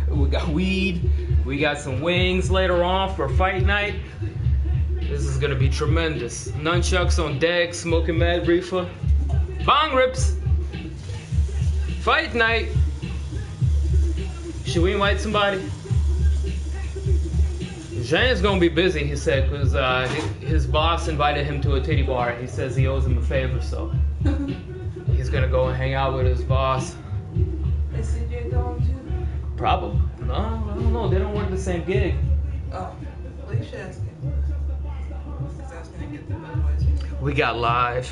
We got weed. We got some wings later on for fight night. This is gonna be tremendous. Nunchucks on deck, smoking mad reefer. Bong rips. Fight night. Should we invite somebody? Jane's gonna be busy, he said, because his boss invited him to a titty bar. He says he owes him a favor, so he's gonna go and hang out with his boss. Is CJ going too? Probably. No, I don't know. They don't work the same gig. Oh, well, you should ask him. Because I was going to get the Budweiser. We got live.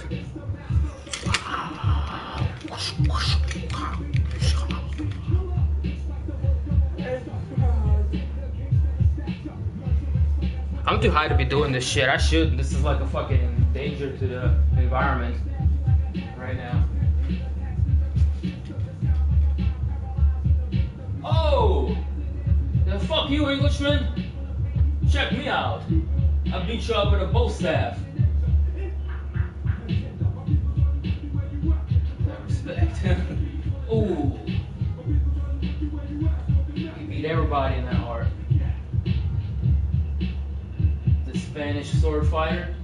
I'm too high to be doing this shit. I should. This is like a fucking danger to the environment right now. Oh! The fuck you, Englishman? Check me out. I beat you up with a bow staff. Respect. Ooh. He beat everybody in that heart. The Spanish sword fighter.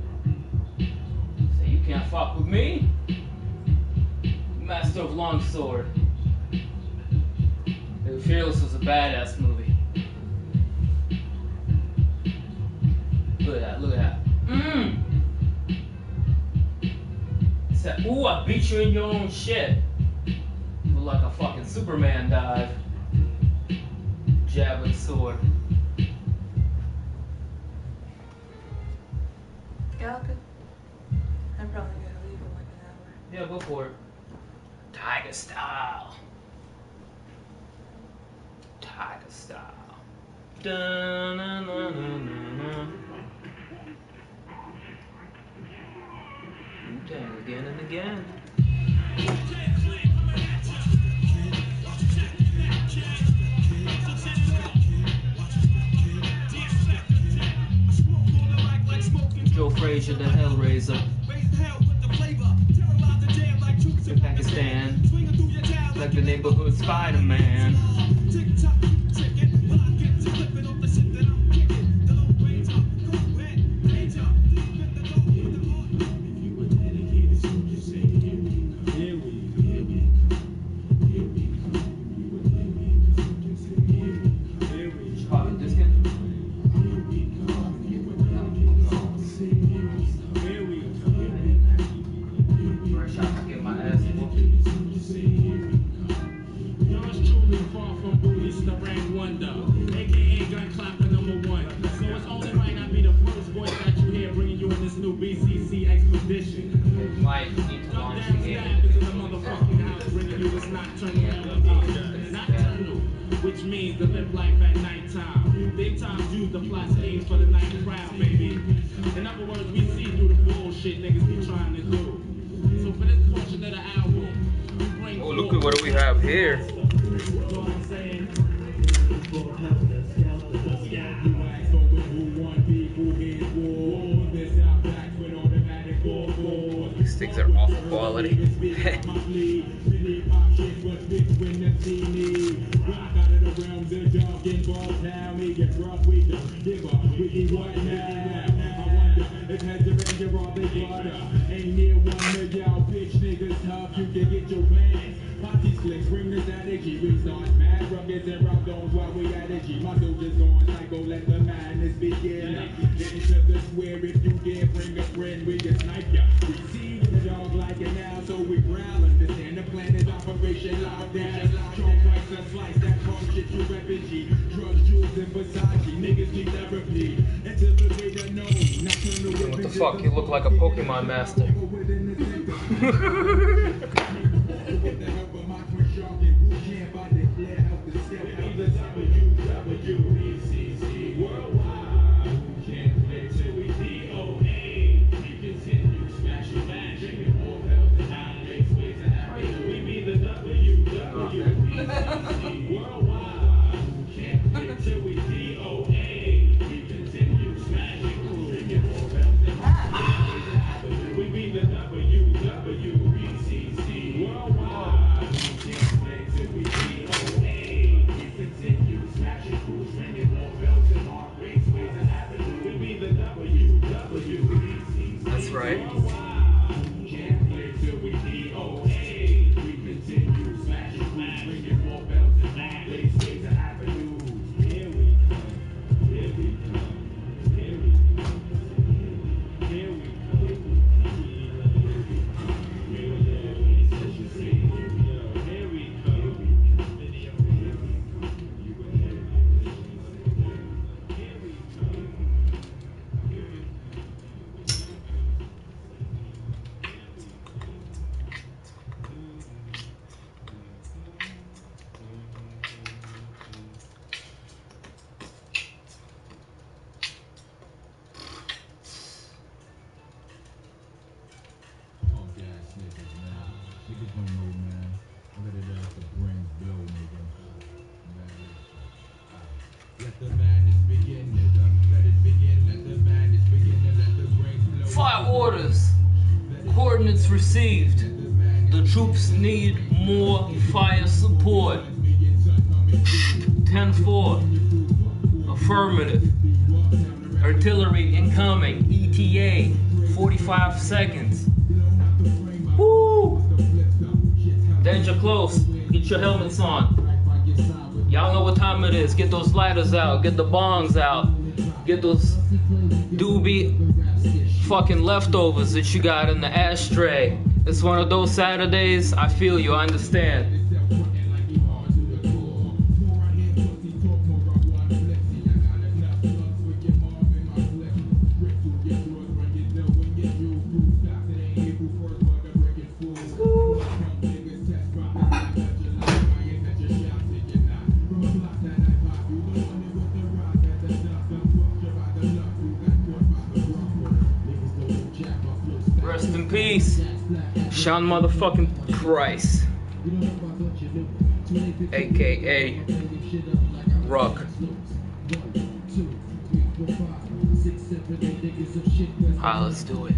Say you can't fuck with me? Master of Longsword. Fearless was a badass movie. Look at that, look at that. Said, ooh, I beat you in your own shit. Look like a fucking Superman dive. Jab with sword. Yeah, okay. I'm probably gonna leave in like an hour. Yeah, go for it. Tiger style. Tiger style. Da-na-na-na-na-na. Wu-Tang again and again. Joe Frazier, the Hellraiser. In Pakistan, like the neighborhood Spider-Man. Might need to launch the game. Which means to live life at nighttime. Big times use the plot schemes for the night crowd, baby. In other words, we see through the bullshit niggas be trying to do. So for this portion of the album, we bring Oh, look at what do we have here. These things are awful quality. Bring this energy, we start mad ruggeds and rock those while we energy. My soldiers going psycho, let the madness begin. Get into the square if you dare bring a friend, we can snipe ya. We see the dog like it now, so we growl. Understand the plan is Operation Lockdown. Strong price and slice that calm shit you refugee. Drugs, jewels, and Versace, niggas need therapy. Until the day to know, not turn the What the fuck? You look like a Pokemon master. That's right. Fire orders. Coordinates received. The troops need more fire support. 10-4. Affirmative. Artillery incoming. ETA. 45 seconds. Woo! Danger close. Get your helmets on. Y'all know what time it is. Get those lighters out. Get the bongs out. Get those doobie fucking leftovers that you got in the ashtray. It's one of those Saturdays. I feel you. I understand. Sean motherfucking Price, aka Ruck. Alright, let's do it.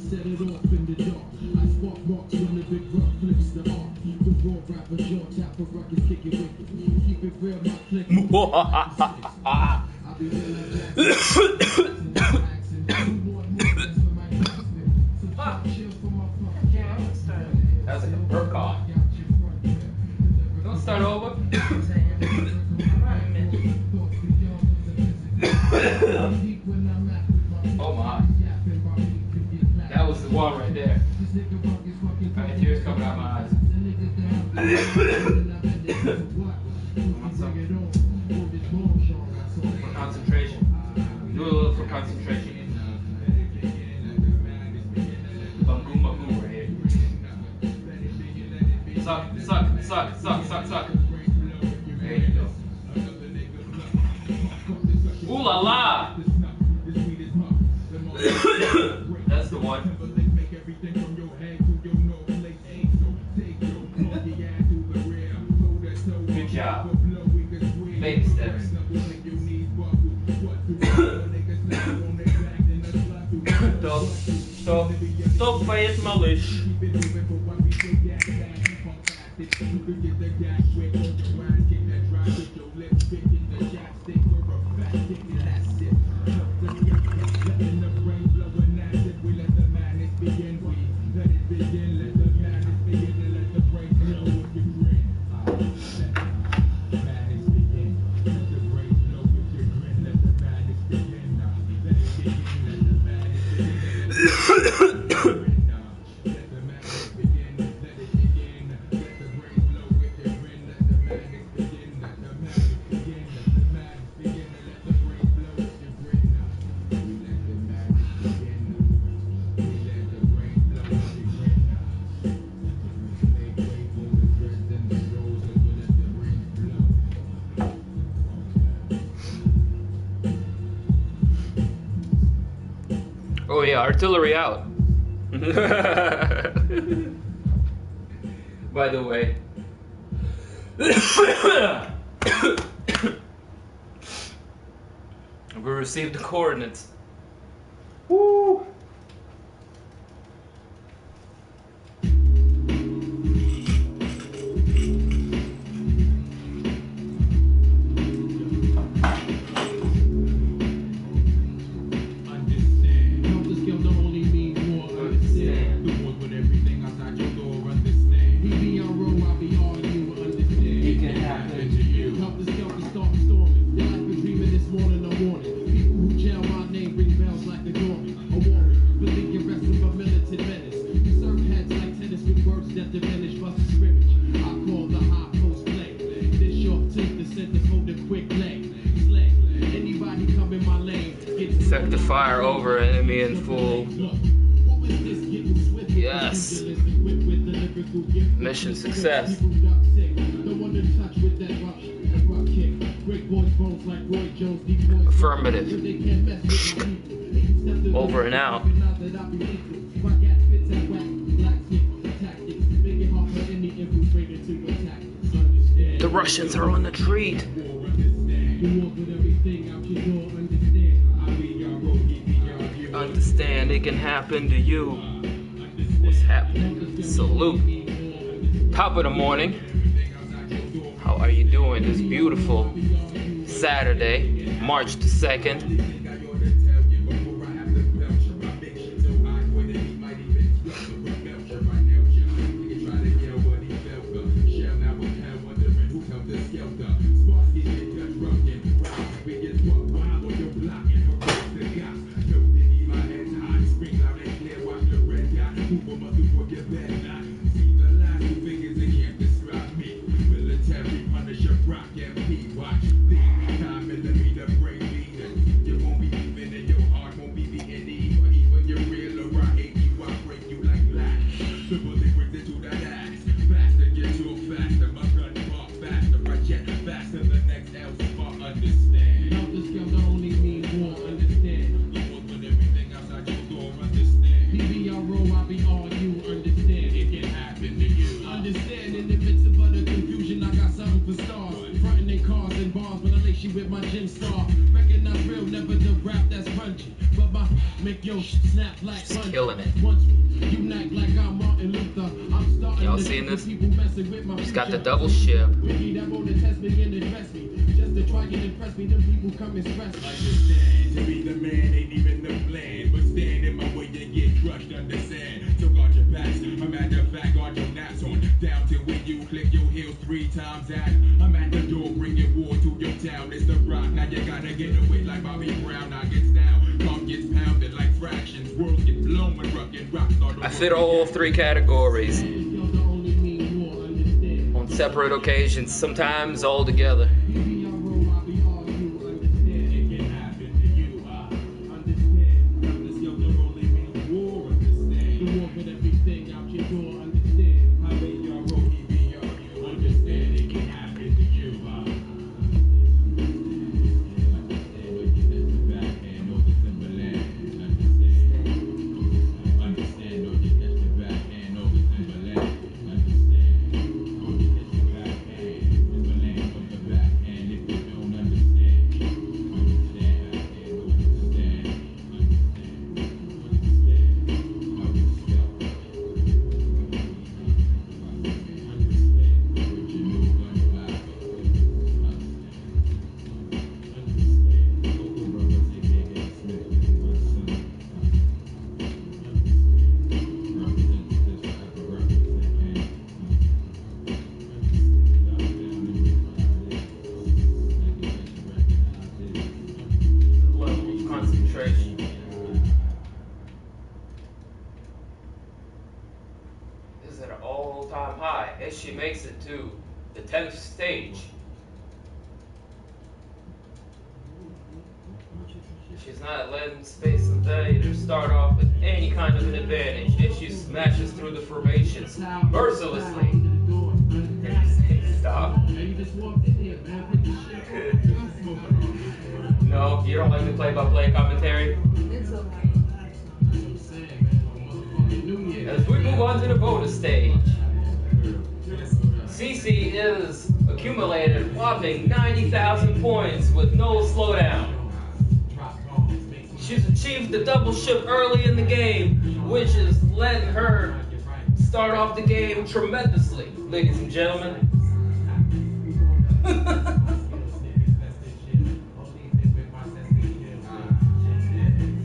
Set it off in the dark. I spark marks when the big rock flips the arc. The raw rapper jaw tap of rockets kick it wicked. Keep it real, my click. I'll be like That's like a burp cough. Don't start over. Oh my. That was the one right there. I had tears coming out my eyes. For concentration. Do a little for concentration. Bangoo bangoo right here. Suck, suck, suck, suck, suck, suck. There you go. Ooh la la! That's the one. Good job. Baby steps. Stop. Stop bij het malish. Oh yeah, artillery out. By the way. We received the coordinates. Woo! Set the fire over enemy in full. Yes. Mission success. Affirmative. Over and out. The Russians are on the retreat. Understand it can happen to you. What's happening? Salute. Top of the morning. How are you doing this beautiful Saturday, March the 2nd? to that ass. Faster, get to it faster. My gun pop faster. I jet faster. The next L spot. Understand. Now this girl don't only mean war. Understand. You want with everything outside your door. Understand. PBRO, I be all you. Understand. It can happen to you. Understand. In the midst of utter confusion, I got something for stars. Frontin' in cars and bars, but I lace you with my gym star. Recognize real, never the rap that's punchy. But my make yo snap like She's killing it. Unite like I'm Martin Luther. I'm starting Y'all to seen this? people messing with my She's got the future. double ship. Ricky, that wanna test me and address me. Just to try and impress me, them people come and stress me. Understand, to be the man ain't even the plan. But stand in my way and get crushed, understand. So guard your backs, I'm at the back, guard your naps on. Down till when you click your heels 3 times out. I'm at the door, bringing war to your town. It's the rock, now you gotta get away like Bobby Brown. Now gets down, calm gets pounded like fractions. Worlds get blown when rock and rock start. I fit all 3 categories on separate occasions, sometimes all together. Is at an all-time high as she makes it to the 10th stage. She's not letting space invade or start off with any kind of an advantage as she smashes through the formations mercilessly. Stop. No, you don't like the play-by-play commentary? It's okay. As we move on to the bonus stage, Cece is accumulated whopping 90,000 points with no slowdown. She's achieved the double ship early in the game, which is letting her start off the game tremendously, ladies and gentlemen.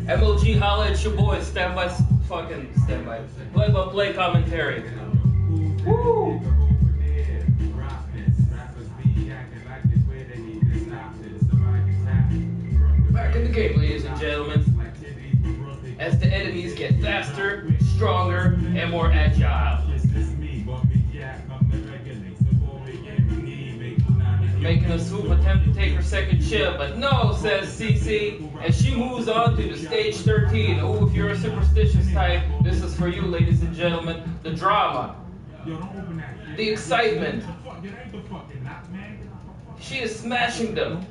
MLG, holla at your boy, standby. Play-by-play commentary. Woo! Back in the game, ladies and gentlemen. As the enemies get faster, stronger, and more agile. Making a swoop attempt to take her second ship, but no, says Cece, as she moves on to the stage 13. Oh, if you're a superstitious type, this is for you, ladies and gentlemen. The drama, the excitement. She is smashing them.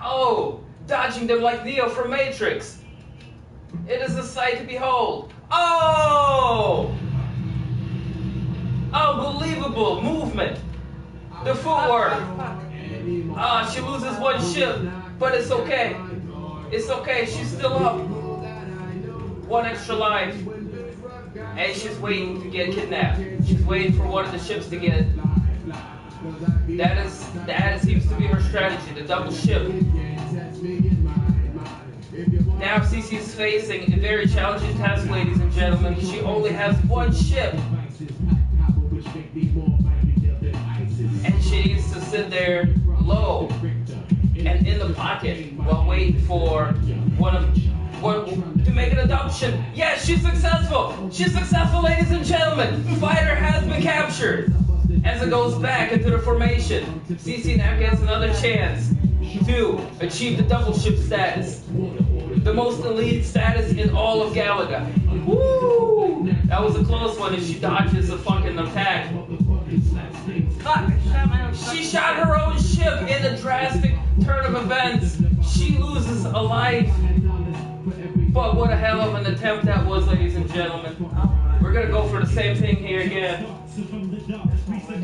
Oh, dodging them like Neo from Matrix. It is a sight to behold. Oh! Unbelievable movement. The footwork. She loses one ship, but it's okay. It's okay, she's still up. One extra life. And she's waiting to get kidnapped. She's waiting for one of the ships to get. That seems to be her strategy, the double ship. Now Cece is facing a very challenging task, ladies and gentlemen. She only has one ship. And she needs to sit there low and in the pocket while waiting for to make an adoption. Yes, she's successful. She's successful, ladies and gentlemen. Fighter has been captured. As it goes back into the formation, Cece now gets another chance to achieve the double ship status. The most elite status in all of Galaga. Woo! That was a a close one if she dodges a fucking attack. Fuck, I shot my own She shot her own ship in a drastic turn of events. She loses a life. But what a hell of an attempt that was, ladies and gentlemen. We're gonna go for the same thing here again.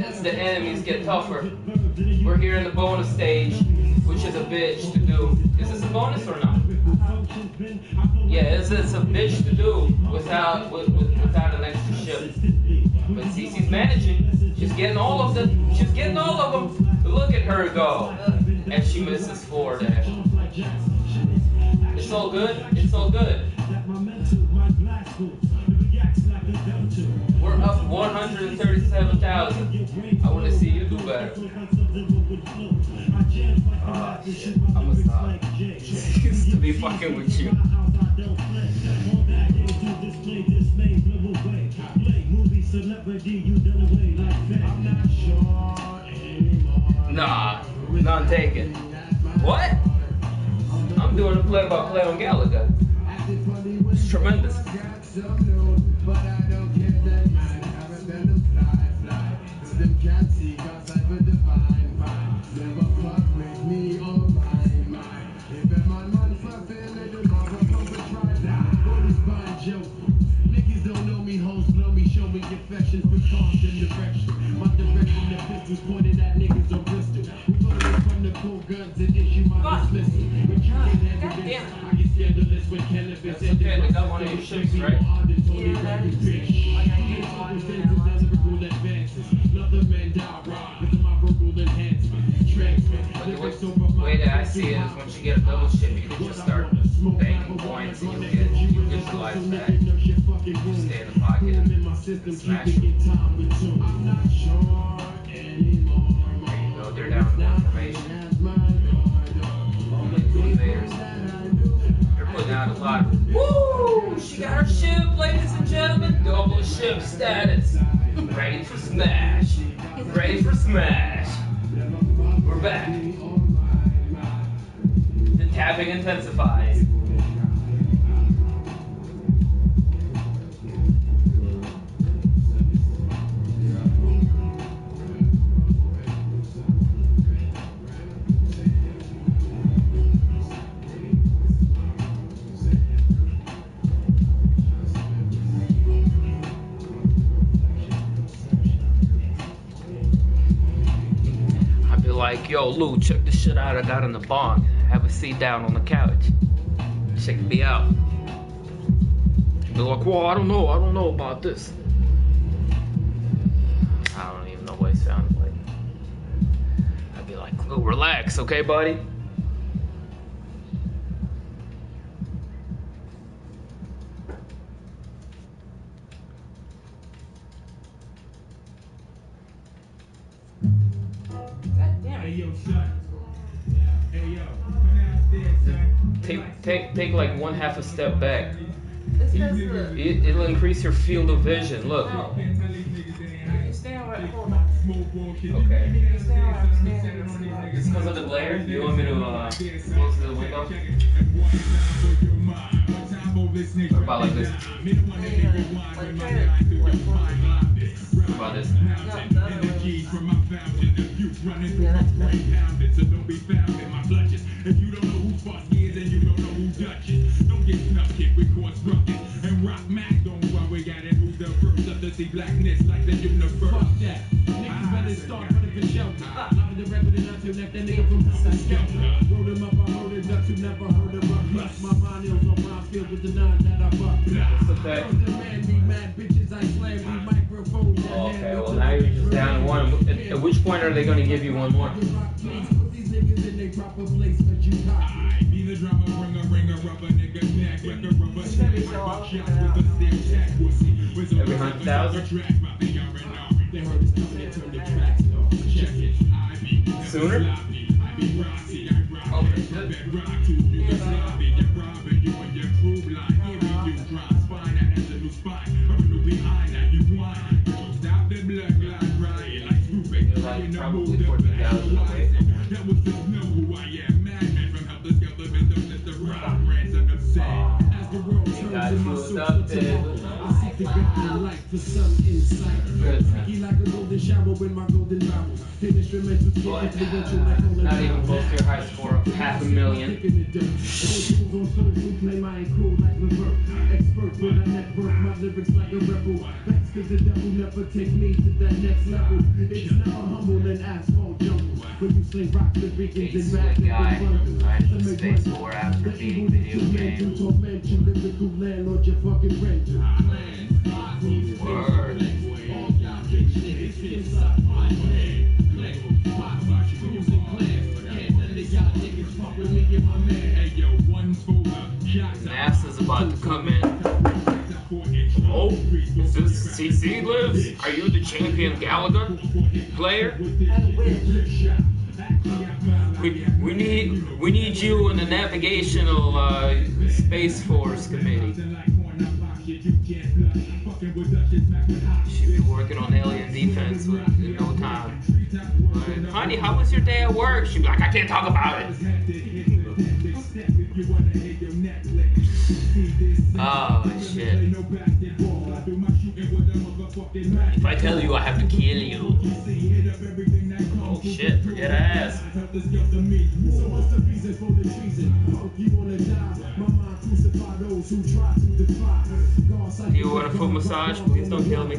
As the enemies get tougher. We're here in the bonus stage, which is a bitch to do. Is this a bonus or not? Yeah, it's a bitch to do without an extra ship. But Cece's managing. She's getting all of them. She's getting all of them. Look at her go. And she misses 4 there. It's all good. It's all good. We're up 137,000. I want to see you do better. Shit. I'm gonna stop. Used to be fucking with you. Nah, none taken. What? I'm doing a play-by-play on Gallagher. It's tremendous. Niggas don't know me, hoes know me, show me affection for cause and direction. My direction, the pistols pointed at niggas on pistol. We told them from the pull guns and issue my dismissal. But you can handle this, I can handle this with cannabis. That's okay, they got one of your ships, right? Yeah, that's Another man die right with my verbal enhancement. Transmit. Wait, I see it is once you get a double ship, you can just start banging points and you get your life back. You stay in the pocket and smash them. There you go, they're down with information. Only 2 invaders. They're putting out a lot of. Woo! She got her ship, ladies and gentlemen. Double ship status. Ready for smash. Ready for smash. We're back. The tapping intensifies. Like, yo, Lou, check the shit out I got in the bong. Have a seat down on the couch. Check me out. They're like, well, I don't know about this. I don't even know what it sounded like. I'd be like, Lou, relax, okay, buddy? Hey yo, son. Hey yo, come downstairs, son. Take like 1/2 a step back. This has the. It'll increase your field of vision. Look. No. You stand right. Hold on. Okay. You stand where I'm standing. It's because of the glare. You want me to close the window? What about like this? Like try to. What about this? No, the other way. Yeah, that's better. So don't be found in my clutches. If you don't know who Fox is and you don't know who Dutch is, don't get snuffed, kid, with course ruckus. And rock Mac, don't worry, got it, who's the first of the see blackness like the universe. Fuck that. Niggas better start running for shelter. Loving the record and until left that nigga from the skelter. Roll them up, I heard it, ducks who never heard of us. Plus my mind is on brown field with the 9 that I fuck. It's okay. First the man be mad, bitches I slam, be microphones. Okay, well now you're just down to one. At which point are they going to give you one more? Every 100,000? Sooner? Okay, good. Like probably 40,000 away. You got you abducted. to God in life for some insight. Freaky like a golden shower when my golden vowels. Hit instrumentals get influential like Colin Not even close to your high score of 500,000. Play my cool like Levert. Expert when I network my lyrics like a rebel. That's cause the devil never take me to that next level. It's never humble and asphalt jungle. When you sling rock the beacons and rap guy died in space war after beating video game. Torment you lyrical landlord your fucking rent. Word. NASA's about to come in. Oh, is this CC lives? Are you the champion Gallagher player? I wish. We need you in the navigational Space Force committee. Should be working on alien defense in no time. But, honey, how was your day at work? She'd be like, I can't talk about it. Oh shit. If I tell you I have to kill you. Oh shit, forget I asked. Do you want a foot massage? Please don't kill me.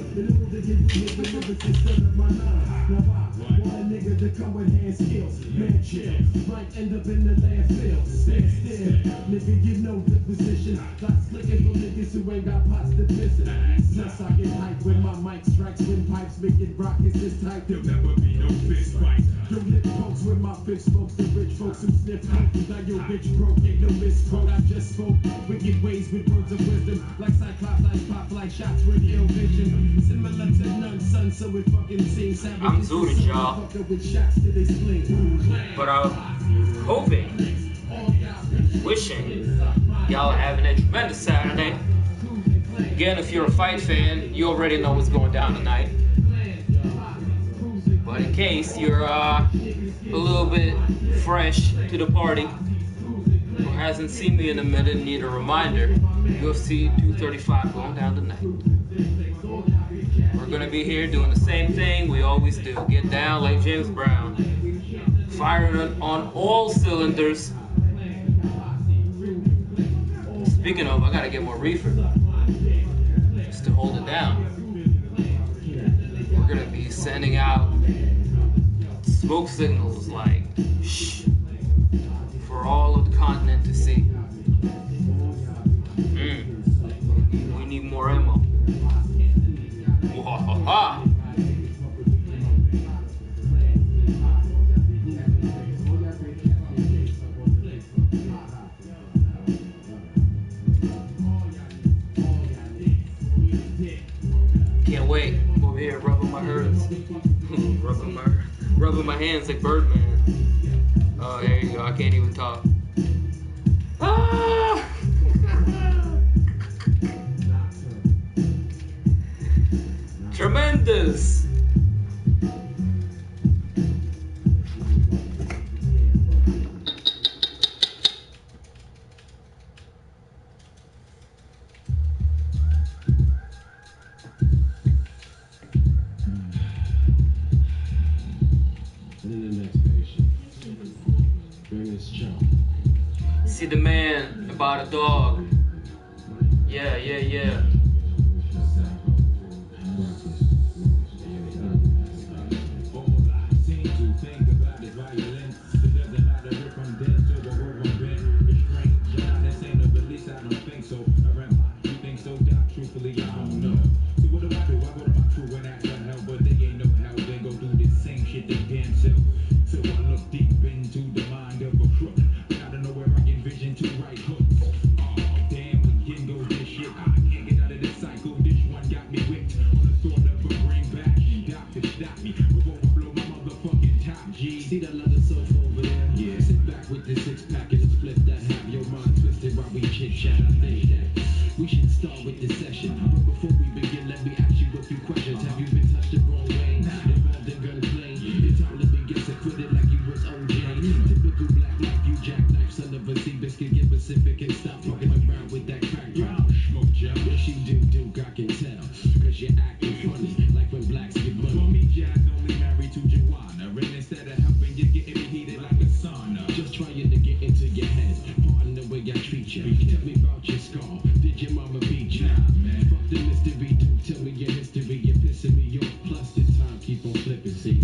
End up in the landfill. Stand still, nigga, you know the position. Lots clicking for niggas who ain't got pots to piss in. Plus I get hype when my mic strikes, when pipes making rockets this type. There'll never be no fist fight. Yo, lip pokes with my fist folks, the rich folks who sniff coke. Now your bitch broke, ain't no misquote. I just spoke wicked ways with words of wisdom, like Cyclops, like pop, like shots with ill vision. Similar to none, son, so it fucking seems savage. I'm zooted, y'all. But hoping, wishing y'all are having a tremendous Saturday. Again, if you're a fight fan, you already know what's going down tonight. But in case you're a little bit fresh to the party, or hasn't seen me in a minute and need a reminder, UFC 235 going down tonight. We're gonna be here doing the same thing we always do. Get down like James Brown. Firing on all cylinders. Speaking of, I gotta get more reefer just to hold it down. We're gonna be sending out smoke signals like shh for all of the continent to see. We need more ammo. Wahaha! Can't wait. I'm over here rubbing my hands. rubbing my hands like Birdman. Oh, there you go. I can't even talk. Ah! Tremendous. See the man about a dog. Yeah. funny, like when blacks get money. For me, Jazz only married to Joanna, and instead of helping you getting me heated like a sauna. Just trying to get into your head, pardon the way I treat you. Tell me about your scar, did your mama beat you? Nah, man. Fuck the mystery, dude, tell me your history, you're pissing me off. Plus this time, keep on flipping, see.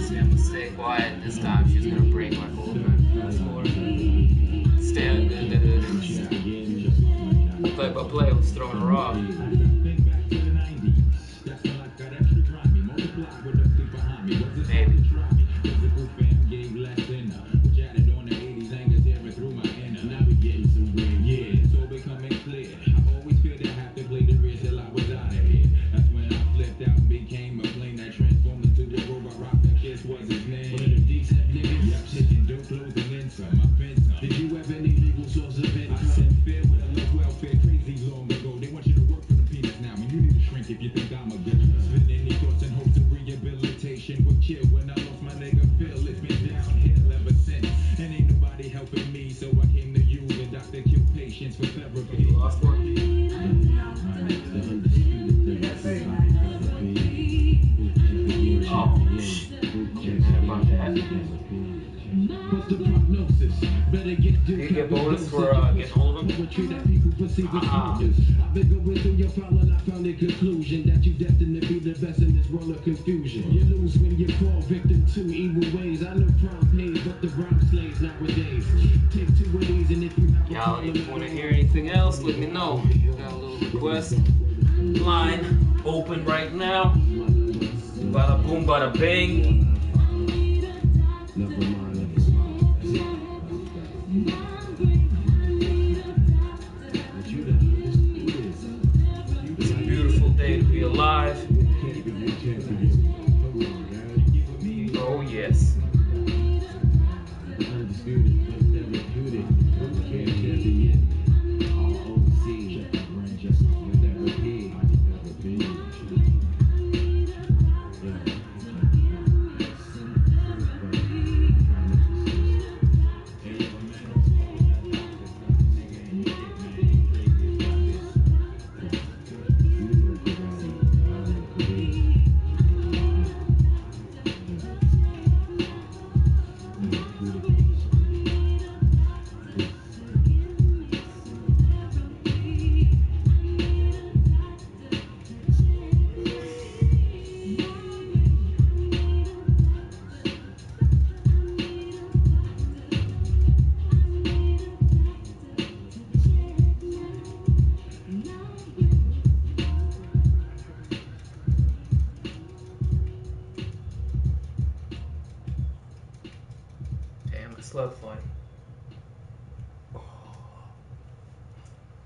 See, I'm gonna stay quiet this time. She's gonna break my whole stand. Play by play was throwing her off. Maybe. Did you have any legal source of income? I said fair with a love welfare crazy long ago. They want you to work for the peanuts now, and you need to shrink if you think I'm a good. Spend any thoughts and hopes of rehabilitation would chill when I lost my nigga Phil. It's been downhill ever since, and ain't nobody helping me, so I came to you, the doctor killed patients for therapy. Lost for What's the prognosis? Better get you get bonus for getting hold of him? poetry that people perceive as bogus. I've been going through your file and I found a conclusion that you destined to be the best in this world of confusion. You lose when you fall victim to evil ways. I know crime pays, but the rhyme slays nowadays. Take two of these and if you have Y'all, if you want to hear anything else, let me know. Got a little request line open right now. Bada boom, bada bang. It's a beautiful day to be alive. Oh yes. Slept fine.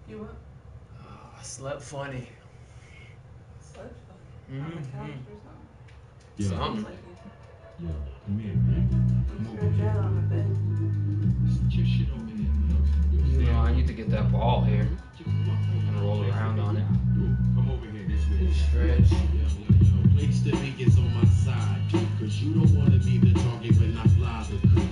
You what? I slept funny. Slept funny. On the couch or something? Something. Like you. Yo, come here, man. You stretch out on the bed. Sit your shit over here. You know, I need to get that ball here and roll around on it. Come over here this way. Stretch. Place the big is on my side, cause you don't wanna be the target when I fly the coop.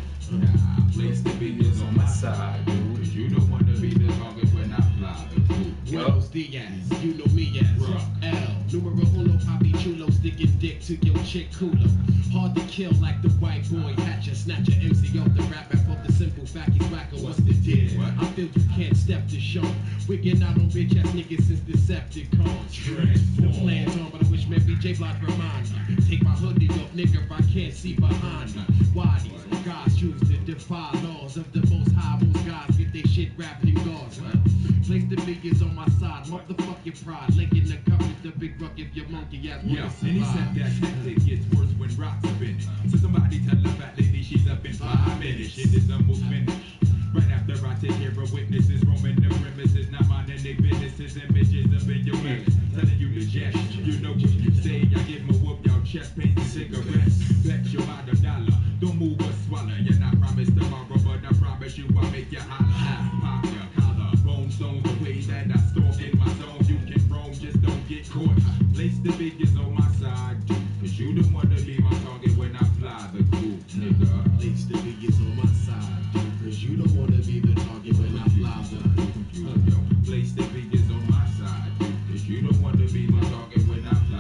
Place the big is on my side, cause you don't wanna be the target when I fly the coop. Buenos Diaz, you know me as Rock L. Numero uno, papi chulo, sticking dick to your chick cooler. Hard to kill like the white boy hatcher, snatcher MC off the rap app off the simple fact he's whacker. What's the deal? I feel you can't step to show. Wicked out on bitch ass niggas since Decepticons. The plan's on, but I wish maybe J Block remind me. Take my hoodie off, nigga, if I can't see behind me. Why these guys choose to defy laws of the most high? Most guys get their shit wrapped in gauze. Place the biggest on my side, motherfuck your pride. Licking the cup with the big ruck if your monkey ass wanna survive. And he said that hectic gets worse when rocks are finished. So somebody tell the fat lady she's up in 5 minutes. Shit is almost finished. Right after I take care of witnesses, roaming the premises, not minding their businesses, images up in your mirrors, telling you to jet. You know what you say, I give 'em a whoop, y'all chest pains and cigarettes. Bet you out $1. Don't move or swallow. You're not promised tomorrow, but I promise you I'll make you holler. Pop your collar, bone stones the way that I stalk in my zone. You can roam, just don't get caught. Place the biggest on my side, cause you don't wanna be my target when I fly the coop, nigga. Place the biggest on my side, cause you don't wanna be the target when I fly the coop. Place the biggest on my side, cause you don't wanna be my target when I fly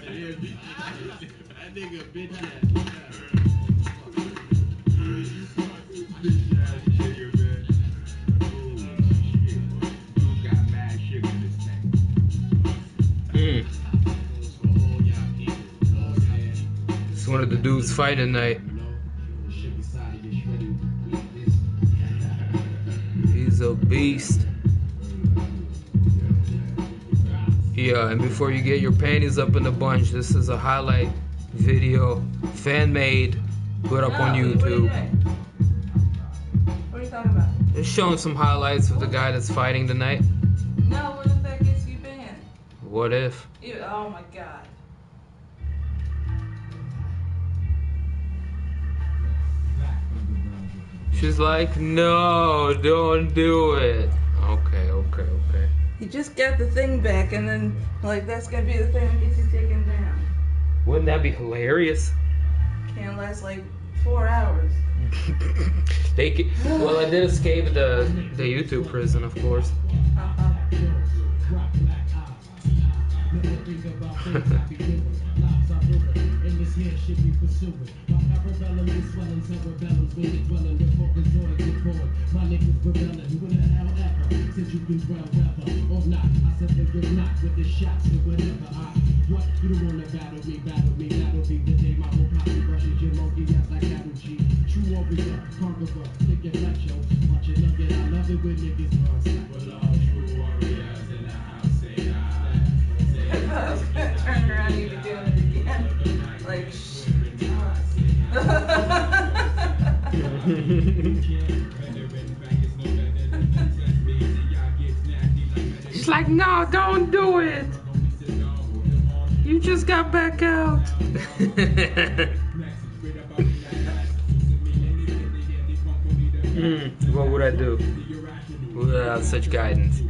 That nigga bitch ass. It's one of the dudes fighting tonight. He's a beast. Yeah, and before you get your panties up in a bunch, this is a highlight video, fan made, put up on YouTube. What are you talking about? Just showing some highlights of the guy that's fighting tonight. No, where the fuck gets you banned? What if? Oh my god. She's like, no, don't do it. Okay. You just got the thing back, and then, like, that's gonna be the thing that gets you taken down. Wouldn't that be hilarious? Can't last, like, 4 hours. Well, I did escape the YouTube prison, of course. Turn around and you be doing it again. Like, She's like, no, don't do it. You just got back out. What would I do without such guidance?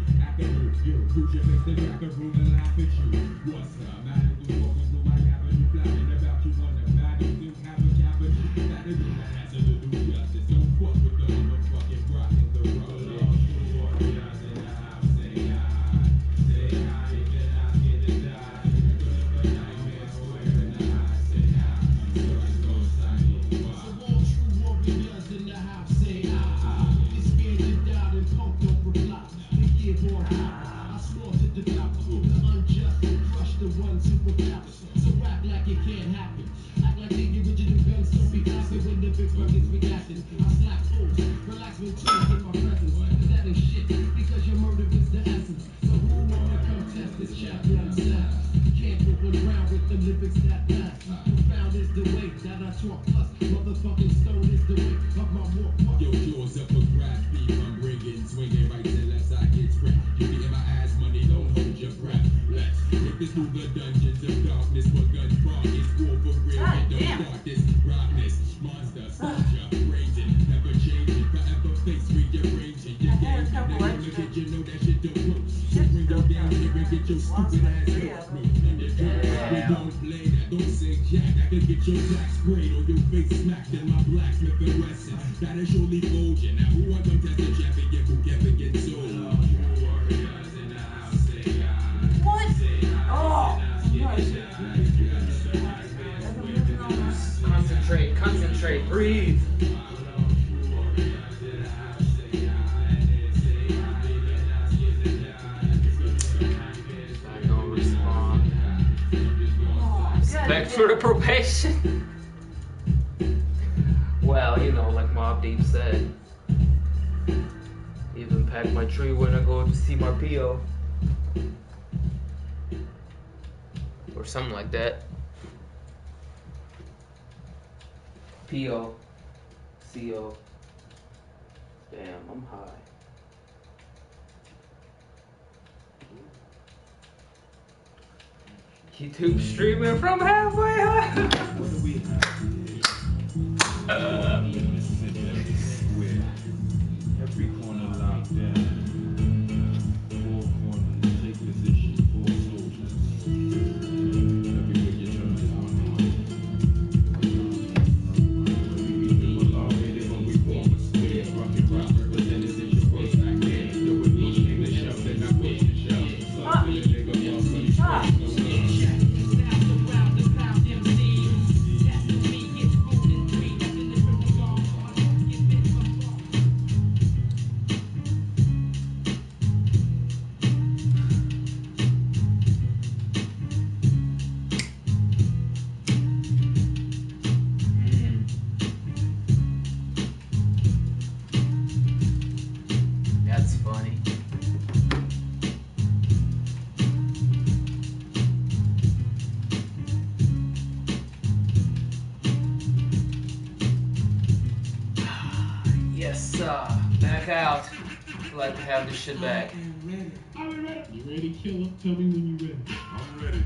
Concentrate, breathe. Don't respond. Back for the probation. Well, you know, like Mobb Deep said, even pack my tree when I go to see my PO. Or something like that. PO. CO. Damn, I'm high. YouTube streaming from halfway high. Every corner locked down. Four corners, take position, four soldiers. Everywhere you turn is one line. We elongated when we form a square. Rocket rock represented since your first back there. Yo, with me, English up, then I push the shell. Fuck the nigga, y'all see straight. back out. I'd like to have this shit back. You ready, killer? Tell me when you ready. I'm ready.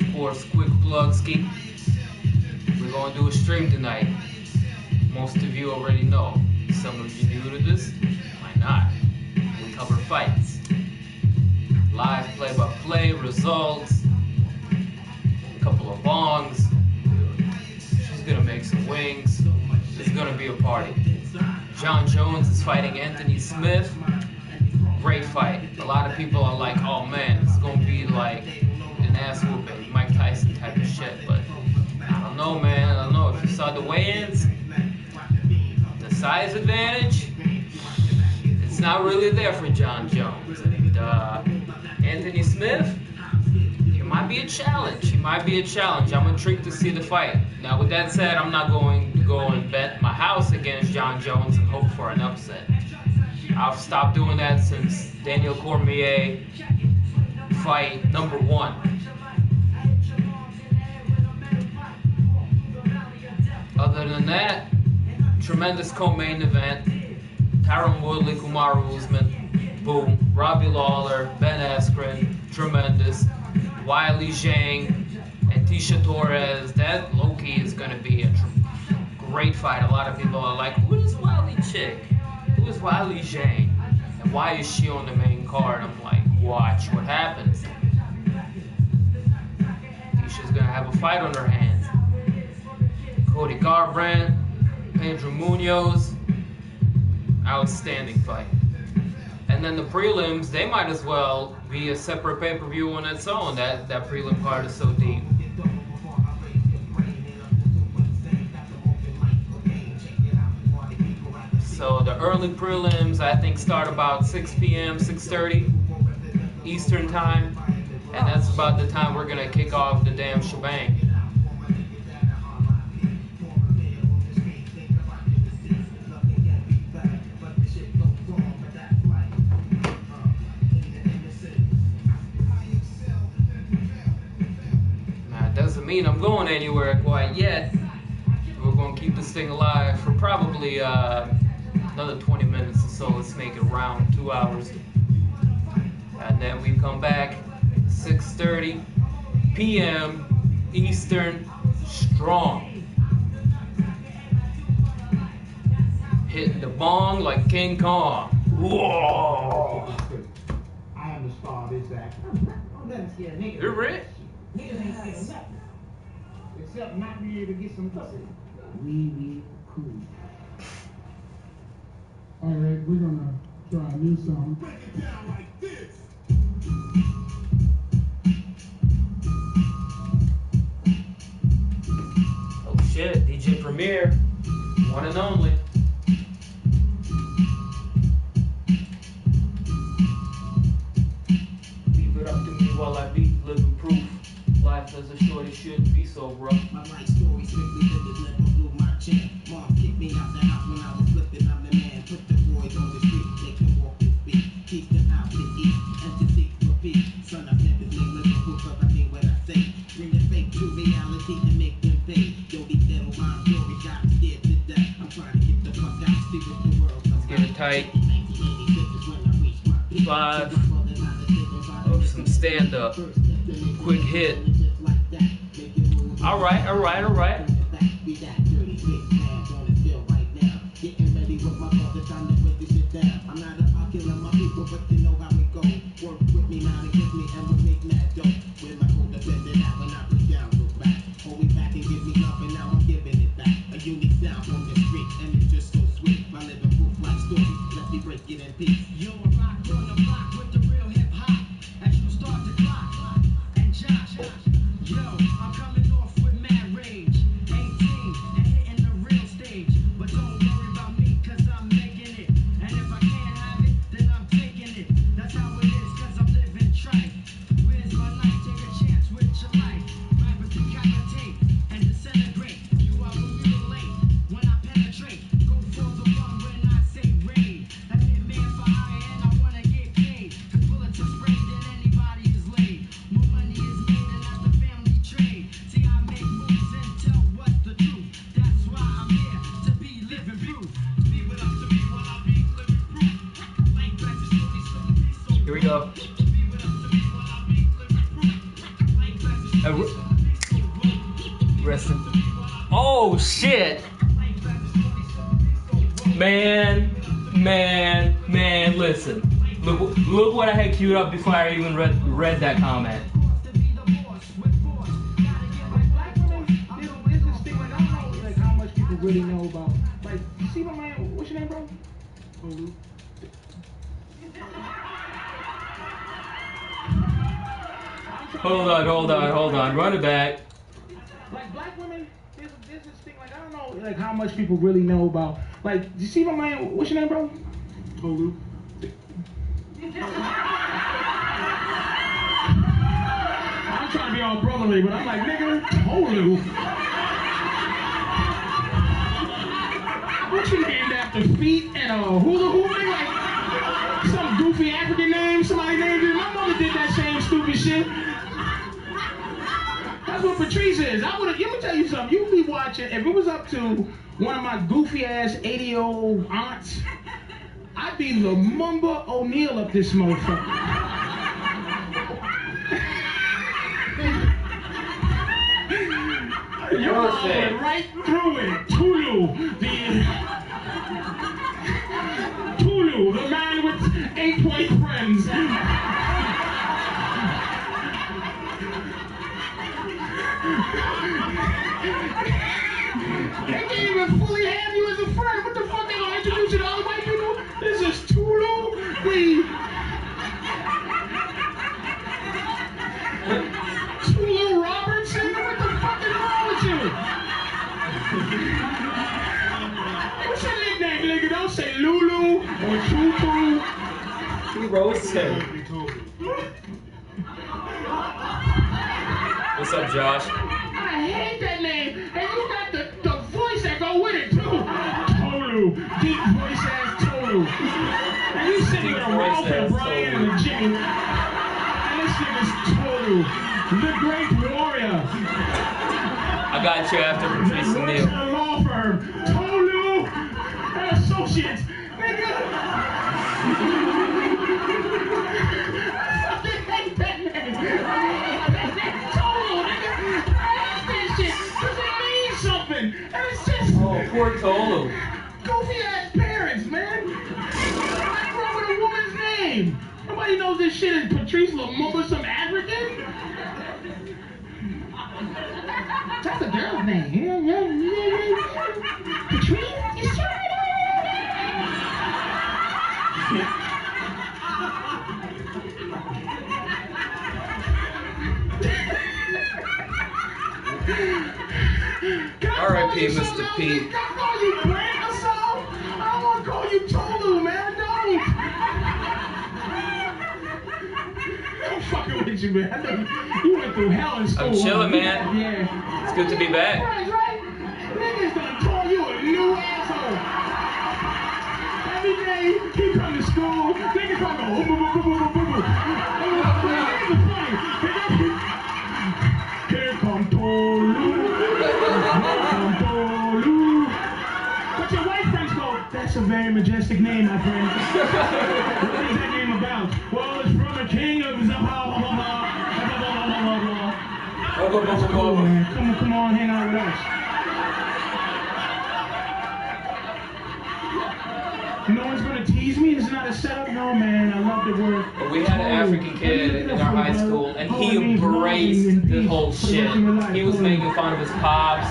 Of course, quick plug, Ski. We're gonna do a stream tonight. Most of you already know. Some of you new to this, might not. We cover fights. Live play-by-play, results, a couple of bongs. She's gonna make some wings. It's gonna be a party. John Jones is fighting Anthony Smith. Great fight. A lot of people are like, oh man, it's gonna be like an ass whooping, Mike Tyson type of shit, but I don't know, man. I don't know. If you saw the weigh-ins, the size advantage, it's not really there for John Jones. And Anthony Smith, it might be a challenge. He might be a challenge. I'm intrigued to see the fight. Now, with that said, I'm not going to go and bet my house against John Jones and hope for an upset. I've stopped doing that since Daniel Cormier fight number 1. Other than that, tremendous co-main event. Tyron Woodley, Kamaru Usman, boom. Robbie Lawler, Ben Askren, tremendous. Wiley Zhang and Tisha Torres. That low-key is going to be a great fight. A lot of people are like, who is Wiley chick? Who is Wiley Zhang? And why is she on the main card? I'm like, watch what happens. Tisha's going to have a fight on her hands. Cody Garbrandt, Pedro Munoz. Outstanding fight. And then the prelims, they might as well be a separate pay-per-view on its own. That prelim card is so deep. So the early prelims, I think, start about 6 p.m., 6:30 Eastern time. And that's about the time we're going to kick off the damn shebang. Doesn't mean I'm going anywhere quite yet. We're going to keep this thing alive for probably another 20 minutes or so. Let's make it around 2 hours. And then we come back 6:30 p.m. Eastern, strong. Hitting the bong like King Kong. Whoa! I am the star of this act. You're rich. Niggas ain't saying nothing. Except not be able to get some pussy. We cool. Alright, we're gonna try a new song. Break it down like this. Oh shit, DJ Premier. One and only. Leave it up to me while I beat living proof. Life as a short, it shouldn't be so rough. My life story strictly lived, never blew my chin. Mom kicked me out the house when I was flipping. I'm the man. Put the boys on the street, they can walk this beat. Teach them how to eat and to seek for peace. Son of pimpin', living proof of I mean what I say. Bring the fake to reality and make them pay. Yo, these devil mind stories got me scared to death. I'm trying to get the fuck out, see what the world Let's get it tight. 5 of some stand-up. Quick hit. Alright. I'm not about killing my people, but you know how it goes. Work with me now to get me and we'll make mad dough. Where my codependent at when I push down so back. Hold me back and give me love and now I'm giving it back. A unique sound on the street and it's just so sweet. My living proof like story, let me break it in peace. You're a rock on the block with the real hip hop. As you start to clock and Josh, yo, I'm coming off with mad rage. 18 and Rest in. Oh shit! Man, listen. Look what I had queued up before I even read that comment. There's this thing like I don't know like how much people really know about like you see my man, what's your name, bro? Olu. Hold on. Run it back. Like black women, there's this thing like I don't know like how much people really know about like you see my man, what's your name, bro? Olu. I'm trying to be all brotherly, but I'm like, nigga, Olu. What you named after feet and a hula hoop? Nigga, like some goofy African name, somebody named it. My mother did that same stupid shit. That's what Patrice is. Let me tell you something. You'd be watching, if it was up to one of my goofy ass 80-year-old aunts, I'd be Lumumba O'Neal up this motherfucker. You went right through it. Tulu, the man with 8 white friends. They can't even fully have you as a friend. What the fuck? They gonna introduce you to other white people? This is Tulu, Tulu Robertson? What the fuck is wrong with you? What's your nickname, nigga? Don't say Lulu or Tutu. He roasts him. What's up, Josh? I hate that name. And you got the voice that go with it, too. Tolu. Deep voice ass Tolu. And you sitting with a Ralph and Brian and a Jimmy. And this nigga's Tolu. The great warrior. I got you after Patrice and Neil. A law firm. Tolu and Associates. Nigga. I fucking hate that name. Tolu, nigga. I hate that shit. Cause it means something. And it's just Oh, poor Tolu. goofy ass parents, man. What's wrong with a woman's name? Nobody knows this shit is Patrice Lumumba, some African. That's a girl's name. Patrice? You sure? R.I.P. Mr. P. Can I call you Brent or so? I don't want to call you Tolu, man. Don't. I'm fucking with you, man. I know you went through hell in school. I'm chilling, man. Yeah. It's good to be back. Right? Niggas done call you a new asshole. Every day he come to school, niggas come go boo boo boo boo boo boo boo. Niggas are funny. Here come Tolu. But your white friends go, that's a very majestic name, my friend. What is that name about? Well, it's from a king of Cool, man. Come on, hang out with us. No one's gonna tease me. This is not a setup. No, man. I love the word. But we had an African kid in our high school, and he embraced the whole shit. He was making fun of his pops.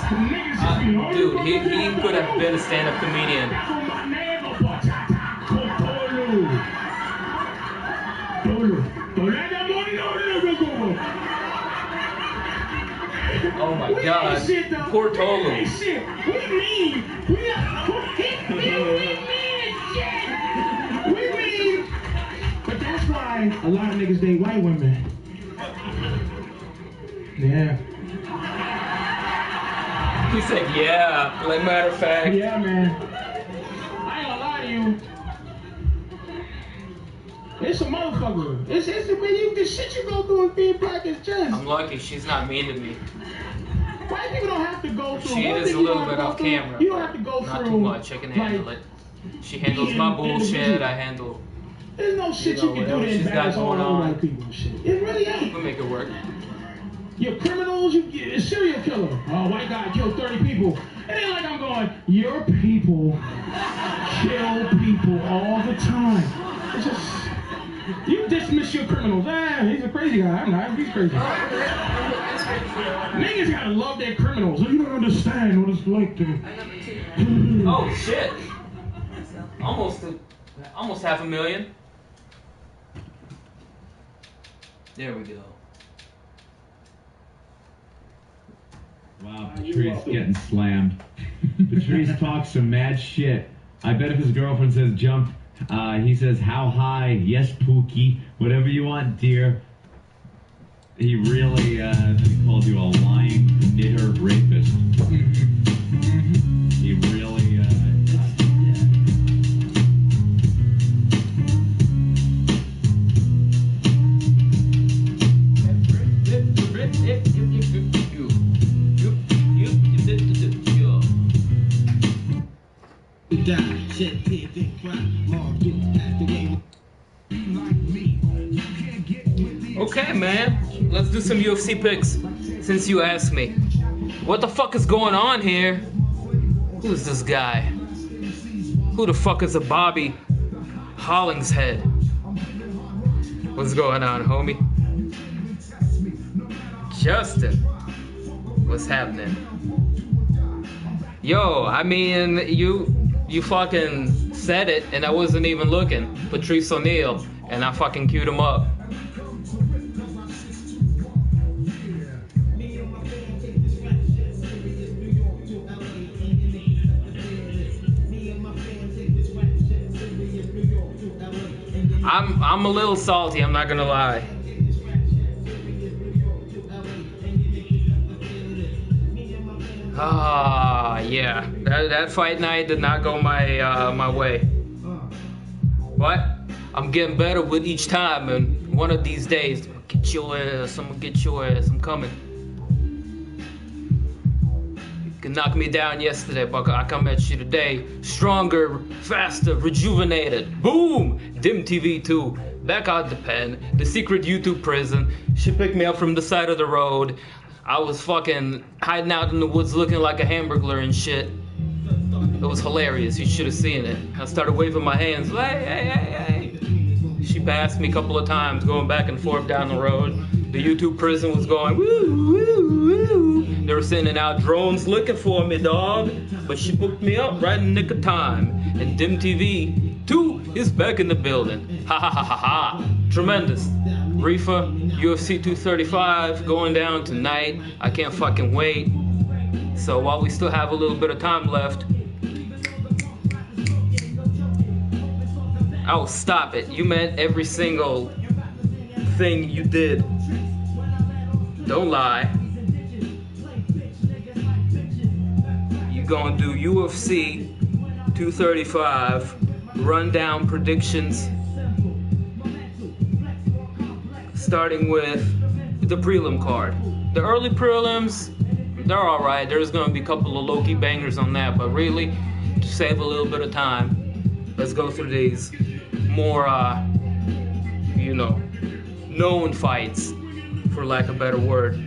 Dude, he could have been a stand-up comedian. Oh my God, poor Tolu. Hey, shit, we mean, we mean, but that's why a lot of niggas date white women. Yeah. He said, yeah, like matter of fact. Yeah, man. I ain't gonna lie to you. It's a motherfucker. It's the shit you go through and being black is just. I'm lucky she's not mean to me. White people don't have to go through. She is a little bit off camera. You don't have to go Not through. too much, I can handle it. She handles my bullshit, I handle. There's no shit you can do to she's got embarrass all going the on. white people and shit. It really ain't. We'll make it work. You're criminals, you're a serial killer. Oh, white guy killed 30 people. It ain't like I'm going, your people kill people all the time. It's just, you dismiss your criminals. He's a crazy guy. I'm not. He's crazy. Niggas gotta love their criminals. You don't understand what it's like to... Oh, shit. Almost $500,000. There we go. Wow, Patrice getting slammed. Patrice talks some mad shit. I bet if his girlfriend says jump, he says how high? Yes, Pookie. Whatever you want, dear. He really he called you a lying, knitter rapist. He really Okay, man. Let's do some UFC picks since you asked me. What the fuck is going on here? Who's this guy? Who the fuck is a Bobby Hollingshead? What's going on, homie? Justin. What's happening? Yo, I mean, you fucking said it and I wasn't even looking. Patrice O'Neal, and I fucking queued him up. I'm a little salty, I'm not gonna lie. Yeah, that fight night did not go my way. But I'm getting better with each time, and one of these days, I'm gonna get your ass, I'm coming. You can knock me down yesterday, but I come at you today, stronger, faster, rejuvenated. Boom! DIMtv 2, back out the pen, the secret YouTube prison. She picked me up from the side of the road. I was fucking hiding out in the woods looking like a hamburglar and shit. It was hilarious. You should have seen it. I started waving my hands. Hey. She passed me a couple of times going back and forth down the road. The YouTube prison was going woo, woo, woo. They were sending out drones looking for me, dog. But she booked me up right in the nick of time. And DIMtv 2 is back in the building. Ha ha ha ha ha. Tremendous. Reefa, UFC 235 going down tonight. I can't fucking wait. So while we still have a little bit of time left. Oh, stop it. You meant every single thing you did. Don't lie. You gonna do UFC 235 rundown predictions. Starting with the prelim card. The early prelims, they're alright. There's going to be a couple of low-key bangers on that, but really, to save a little bit of time, let's go through these more, known fights, for lack of a better word.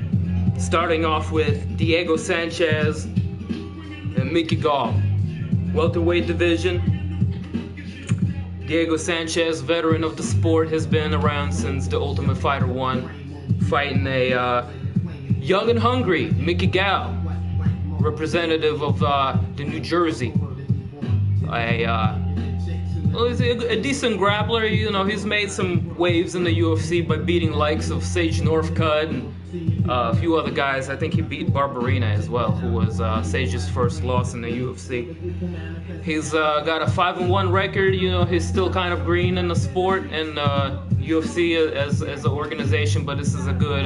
Starting off with Diego Sanchez and Mickey Gall. Welterweight division. Diego Sanchez, veteran of the sport, has been around since The Ultimate Fighter 1, fighting a young and hungry Mickey Gall, representative of the New Jersey. He's a decent grappler. He's made some waves in the UFC by beating likes of Sage Northcutt and a few other guys. I think he beat Barbarina as well, who was Sage's first loss in the UFC. He's got a 5-1 record. He's still kind of green in the sport and UFC as an organization, but this is a good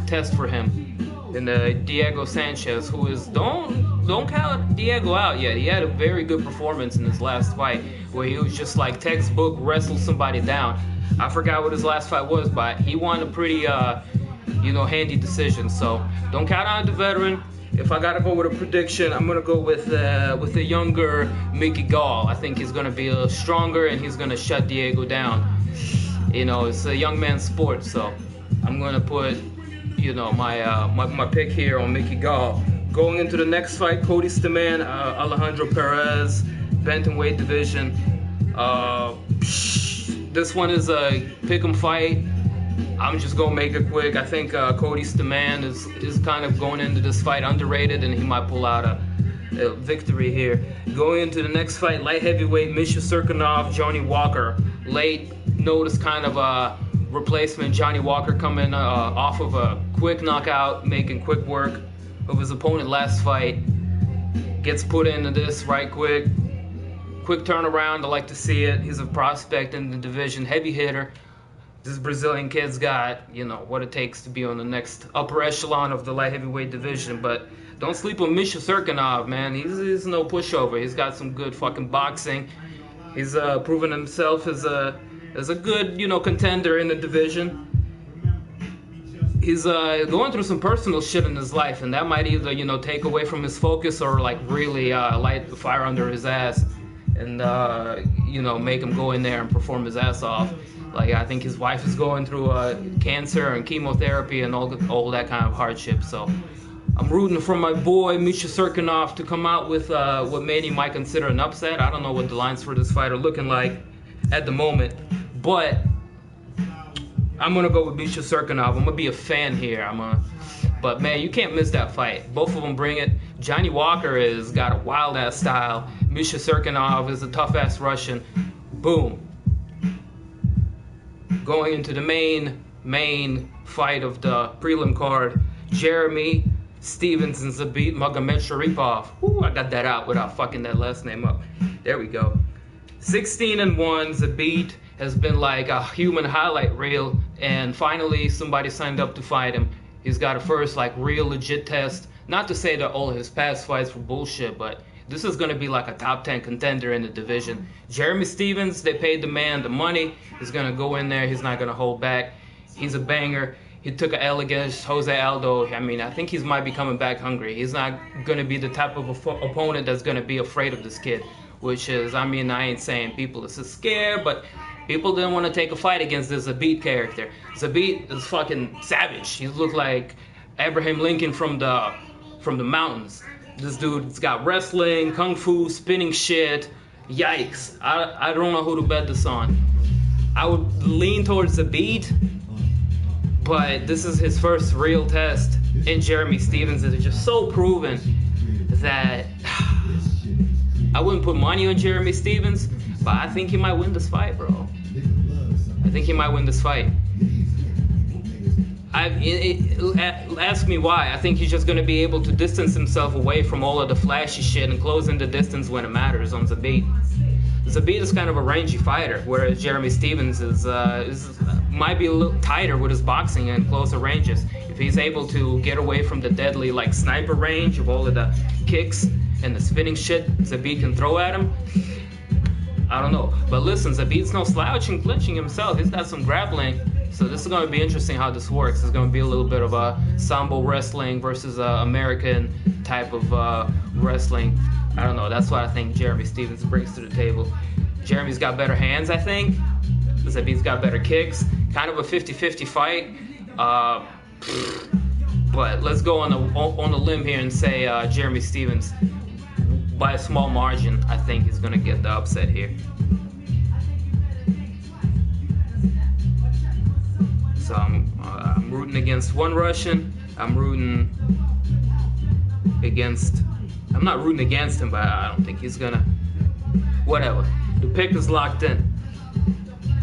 test for him. And Diego Sanchez, who is don't count Diego out yet. He had a very good performance in his last fight, where he was just like textbook wrestle somebody down. I forgot what his last fight was, but he won a pretty handy decision. So don't count out the veteran. If I gotta go with a prediction, I'm gonna go with a younger Mickey Gall. I think he's gonna be stronger and he's gonna shut Diego down. It's a young man's sport, so I'm gonna put you know, my pick here on Mickey Gall. Going into the next fight, Cody Stamann, Alejandro Perez, bantamweight division. This one is a pick'em fight. I'm just gonna make it quick. I think Cody Stamann is kind of going into this fight underrated, and he might pull out a victory here. Going into the next fight, light heavyweight, Misha Cirkunov, Johnny Walker. Late notice kind of a replacement. Johnny Walker coming off of a quick knockout, making quick work of his opponent last fight. Gets put into this right quick. Quick turnaround, I like to see it. He's a prospect in the division, heavy hitter. This Brazilian kid's got, you know, what it takes to be on the next upper echelon of the light heavyweight division. But don't sleep on Misha Cirkunov, man. He's no pushover. He's got some good fucking boxing. He's proven himself as a good, you know, contender in the division. He's going through some personal shit in his life, and that might either, you know, take away from his focus or like really light the fire under his ass and you know, make him go in there and perform his ass off. Like, I think his wife is going through cancer and chemotherapy and all that kind of hardship. So I'm rooting for my boy Misha Cirkunov to come out with what many might consider an upset. I don't know what the lines for this fight are looking like at the moment, but I'm gonna go with Misha Cirkunov. I'm gonna be a fan here. But man, you can't miss that fight. Both of them bring it. Johnny Walker has got a wild ass style. Misha Cirkunov is a tough ass Russian. Boom. Going into the main fight of the prelim card, Jeremy Stephens and Zabit Magomedsharipov. Ooh, I got that out without fucking that last name up. There we go. 16-1. Zabit has been like a human highlight reel, and finally somebody signed up to fight him. He's got a first like real legit test. Not to say that all his past fights were bullshit, but this is going to be like a top 10 contender in the division. Jeremy Stephens, they paid the man the money. He's going to go in there. He's not going to hold back. He's a banger. He took an L against Jose Aldo. I mean, I think he might be coming back hungry. He's not going to be the type of opponent that's going to be afraid of this kid, which is, I mean, I ain't saying people is scared, but people didn't want to take a fight against this Zabit character. Zabit is fucking savage. He looked like Abraham Lincoln from the mountains. This dude's got wrestling, kung fu, spinning shit. Yikes. I don't know who to bet this on. I would lean towards Zabit, but this is his first real test. And Jeremy Stephens is just so proven that I wouldn't put money on Jeremy Stephens, but I think he might win this fight, bro. I think he might win this fight. Ask me why. I think he's just going to be able to distance himself away from all of the flashy shit and close in the distance when it matters on Zabit. Zabit is kind of a rangy fighter, whereas Jeremy Stephens might be a little tighter with his boxing and closer ranges. If he's able to get away from the deadly like sniper range of all of the kicks and the spinning shit Zabit can throw at him, I don't know. But listen, Zabit's no slouching, clinching himself. He's got some grappling. So this is going to be interesting how this works. It's going to be a little bit of a sambo wrestling versus American type of wrestling. I don't know. That's what I think Jeremy Stephens brings to the table. Jeremy's got better hands, I think. Zabit's got better kicks. Kind of a 50-50 fight. But let's go on the limb here and say Jeremy Stephens, by a small margin, I think he's going to get the upset here. So I'm rooting against one Russian. I'm not rooting against him, but I don't think he's gonna. Whatever. The pick is locked in.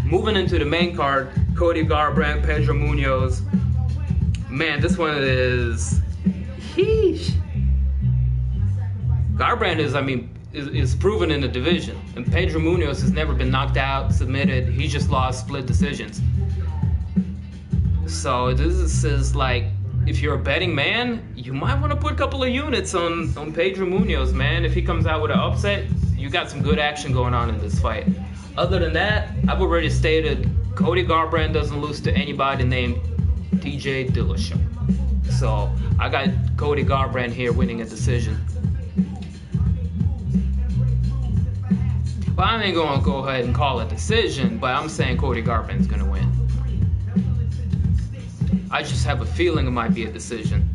Moving into the main card, Cody Garbrandt, Pedro Munoz. Man, this one is. Sheesh. Garbrandt is proven in the division, and Pedro Munoz has never been knocked out, submitted. He just lost split decisions. So this is like, if you're a betting man, you might want to put a couple of units on Pedro Munoz, man. If he comes out with an upset, you got some good action going on in this fight. Other than that, I've already stated Cody Garbrandt doesn't lose to anybody named TJ Dillashaw. So I got Cody Garbrandt here winning a decision. Well, I ain't gonna go ahead and call a decision, but I'm saying Cody Garbrandt's gonna win. I just have a feeling it might be a decision.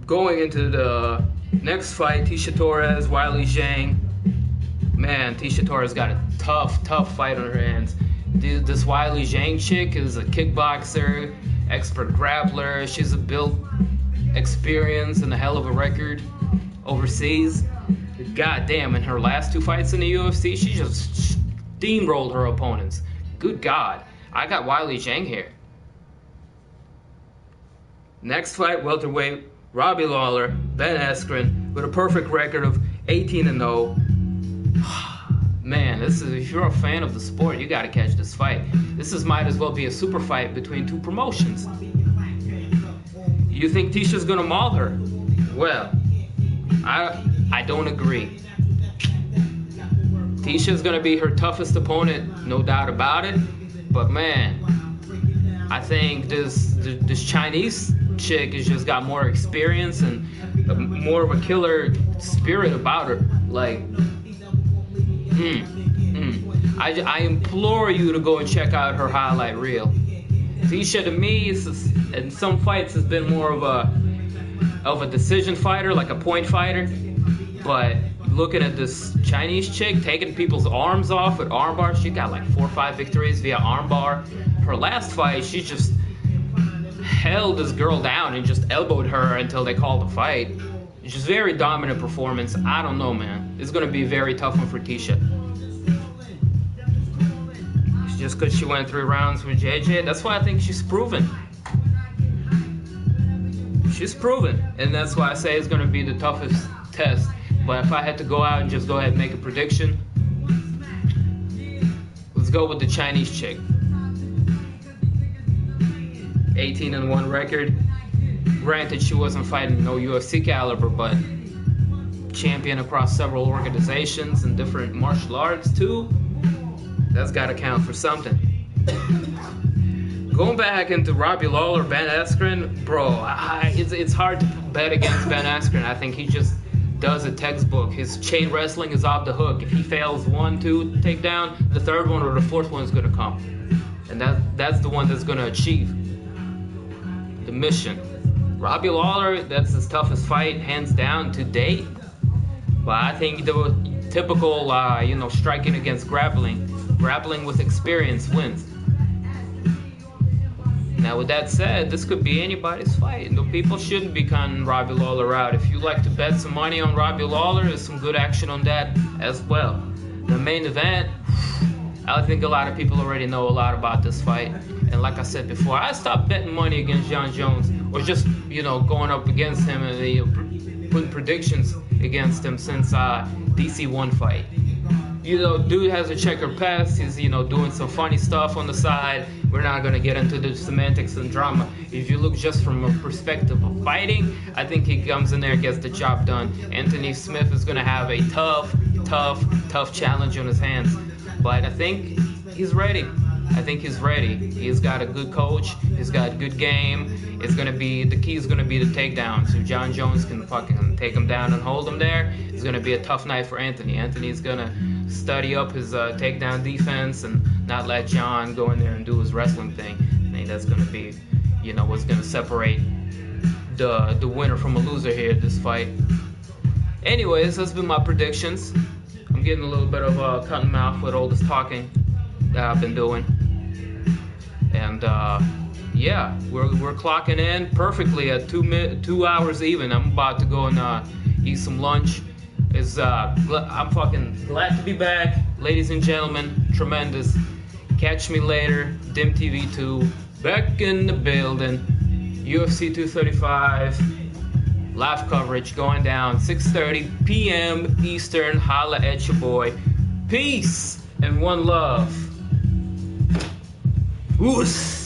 Going into the next fight, Tisha Torres, Weili Zhang. Man, Tisha Torres got a tough fight on her hands. This Weili Zhang chick is a kickboxer, expert grappler. She's a built experience and a hell of a record overseas. God damn, in her last 2 fights in the UFC, she just steamrolled her opponents. Good God. I got Weili Zhang here. Next fight, welterweight, Robbie Lawler, Ben Askren, with a perfect record of 18-0. Man, this is, if you're a fan of the sport, you gotta catch this fight. This might as well be a super fight between 2 promotions. You think Tisha's gonna maul her? Well, I don't agree. Tisha's gonna be her toughest opponent, no doubt about it. But man, I think this Chinese chick has just got more experience and more of a killer spirit about her. Like, I implore you to go and check out her highlight reel. Tisha, to me, in some fights has been more of a decision fighter, like a point fighter. But looking at this Chinese chick taking people's arms off with arm bars, she got like 4 or 5 victories via arm bar. Her last fight, she just held this girl down and just elbowed her until they called the fight. It's just very dominant performance. I don't know, man. It's gonna be a very tough one for Tisha. Just because she went 3 rounds with JJ, that's why I think she's proven. She's proven, and that's why I say it's gonna be the toughest test. But if I had to go out and just go ahead and make a prediction, let's go with the Chinese chick. 18-1 record. Granted, she wasn't fighting no UFC caliber, but champion across several organizations and different martial arts too. That's got to count for something. Going back into Robbie Lawler, Ben Askren, bro, it's hard to bet against Ben Askren. I think he just does a textbook. His chain wrestling is off the hook. If he fails 1, 2 takedown, the 3rd one or the 4th one is going to come. And that's the one that's going to achieve the mission. Robbie Lawler, that's his toughest fight, hands down, to date. But I think the typical, striking against grappling with experience wins. Now, with that said, this could be anybody's fight. People shouldn't be counting Robbie Lawler out. If you like to bet some money on Robbie Lawler, there's some good action on that as well. The main event, I think a lot of people already know a lot about this fight. And like I said before, I stopped betting money against Jon Jones, or just, going up against him and putting predictions against him since DC1 fight. Dude has a checkered past. He's, doing some funny stuff on the side. We're not going to get into the semantics and drama. If you look just from a perspective of fighting, I think he comes in there and gets the job done. Anthony Smith is going to have a tough challenge on his hands. But I think he's ready. He's got a good coach. He's got good game. The key is going to be the takedowns. If Jon Jones can fucking take him down and hold him there, it's going to be a tough night for Anthony. Anthony's going to study up his takedown defense and not let Jon go in there and do his wrestling thing. I think that's going to be, what's going to separate the winner from a loser here at this fight. Anyways, that's been my predictions. I'm getting a little bit of cutting mouth with all this talking that I've been doing. And we're clocking in perfectly at 2 hours even. I'm about to go and eat some lunch. I'm fucking glad to be back, ladies and gentlemen. Tremendous. Catch me later. DIMtv 2 back in the building. UFC 235 live coverage going down 6:30 p.m. Eastern. Holla at your boy. Peace and one love. Oos.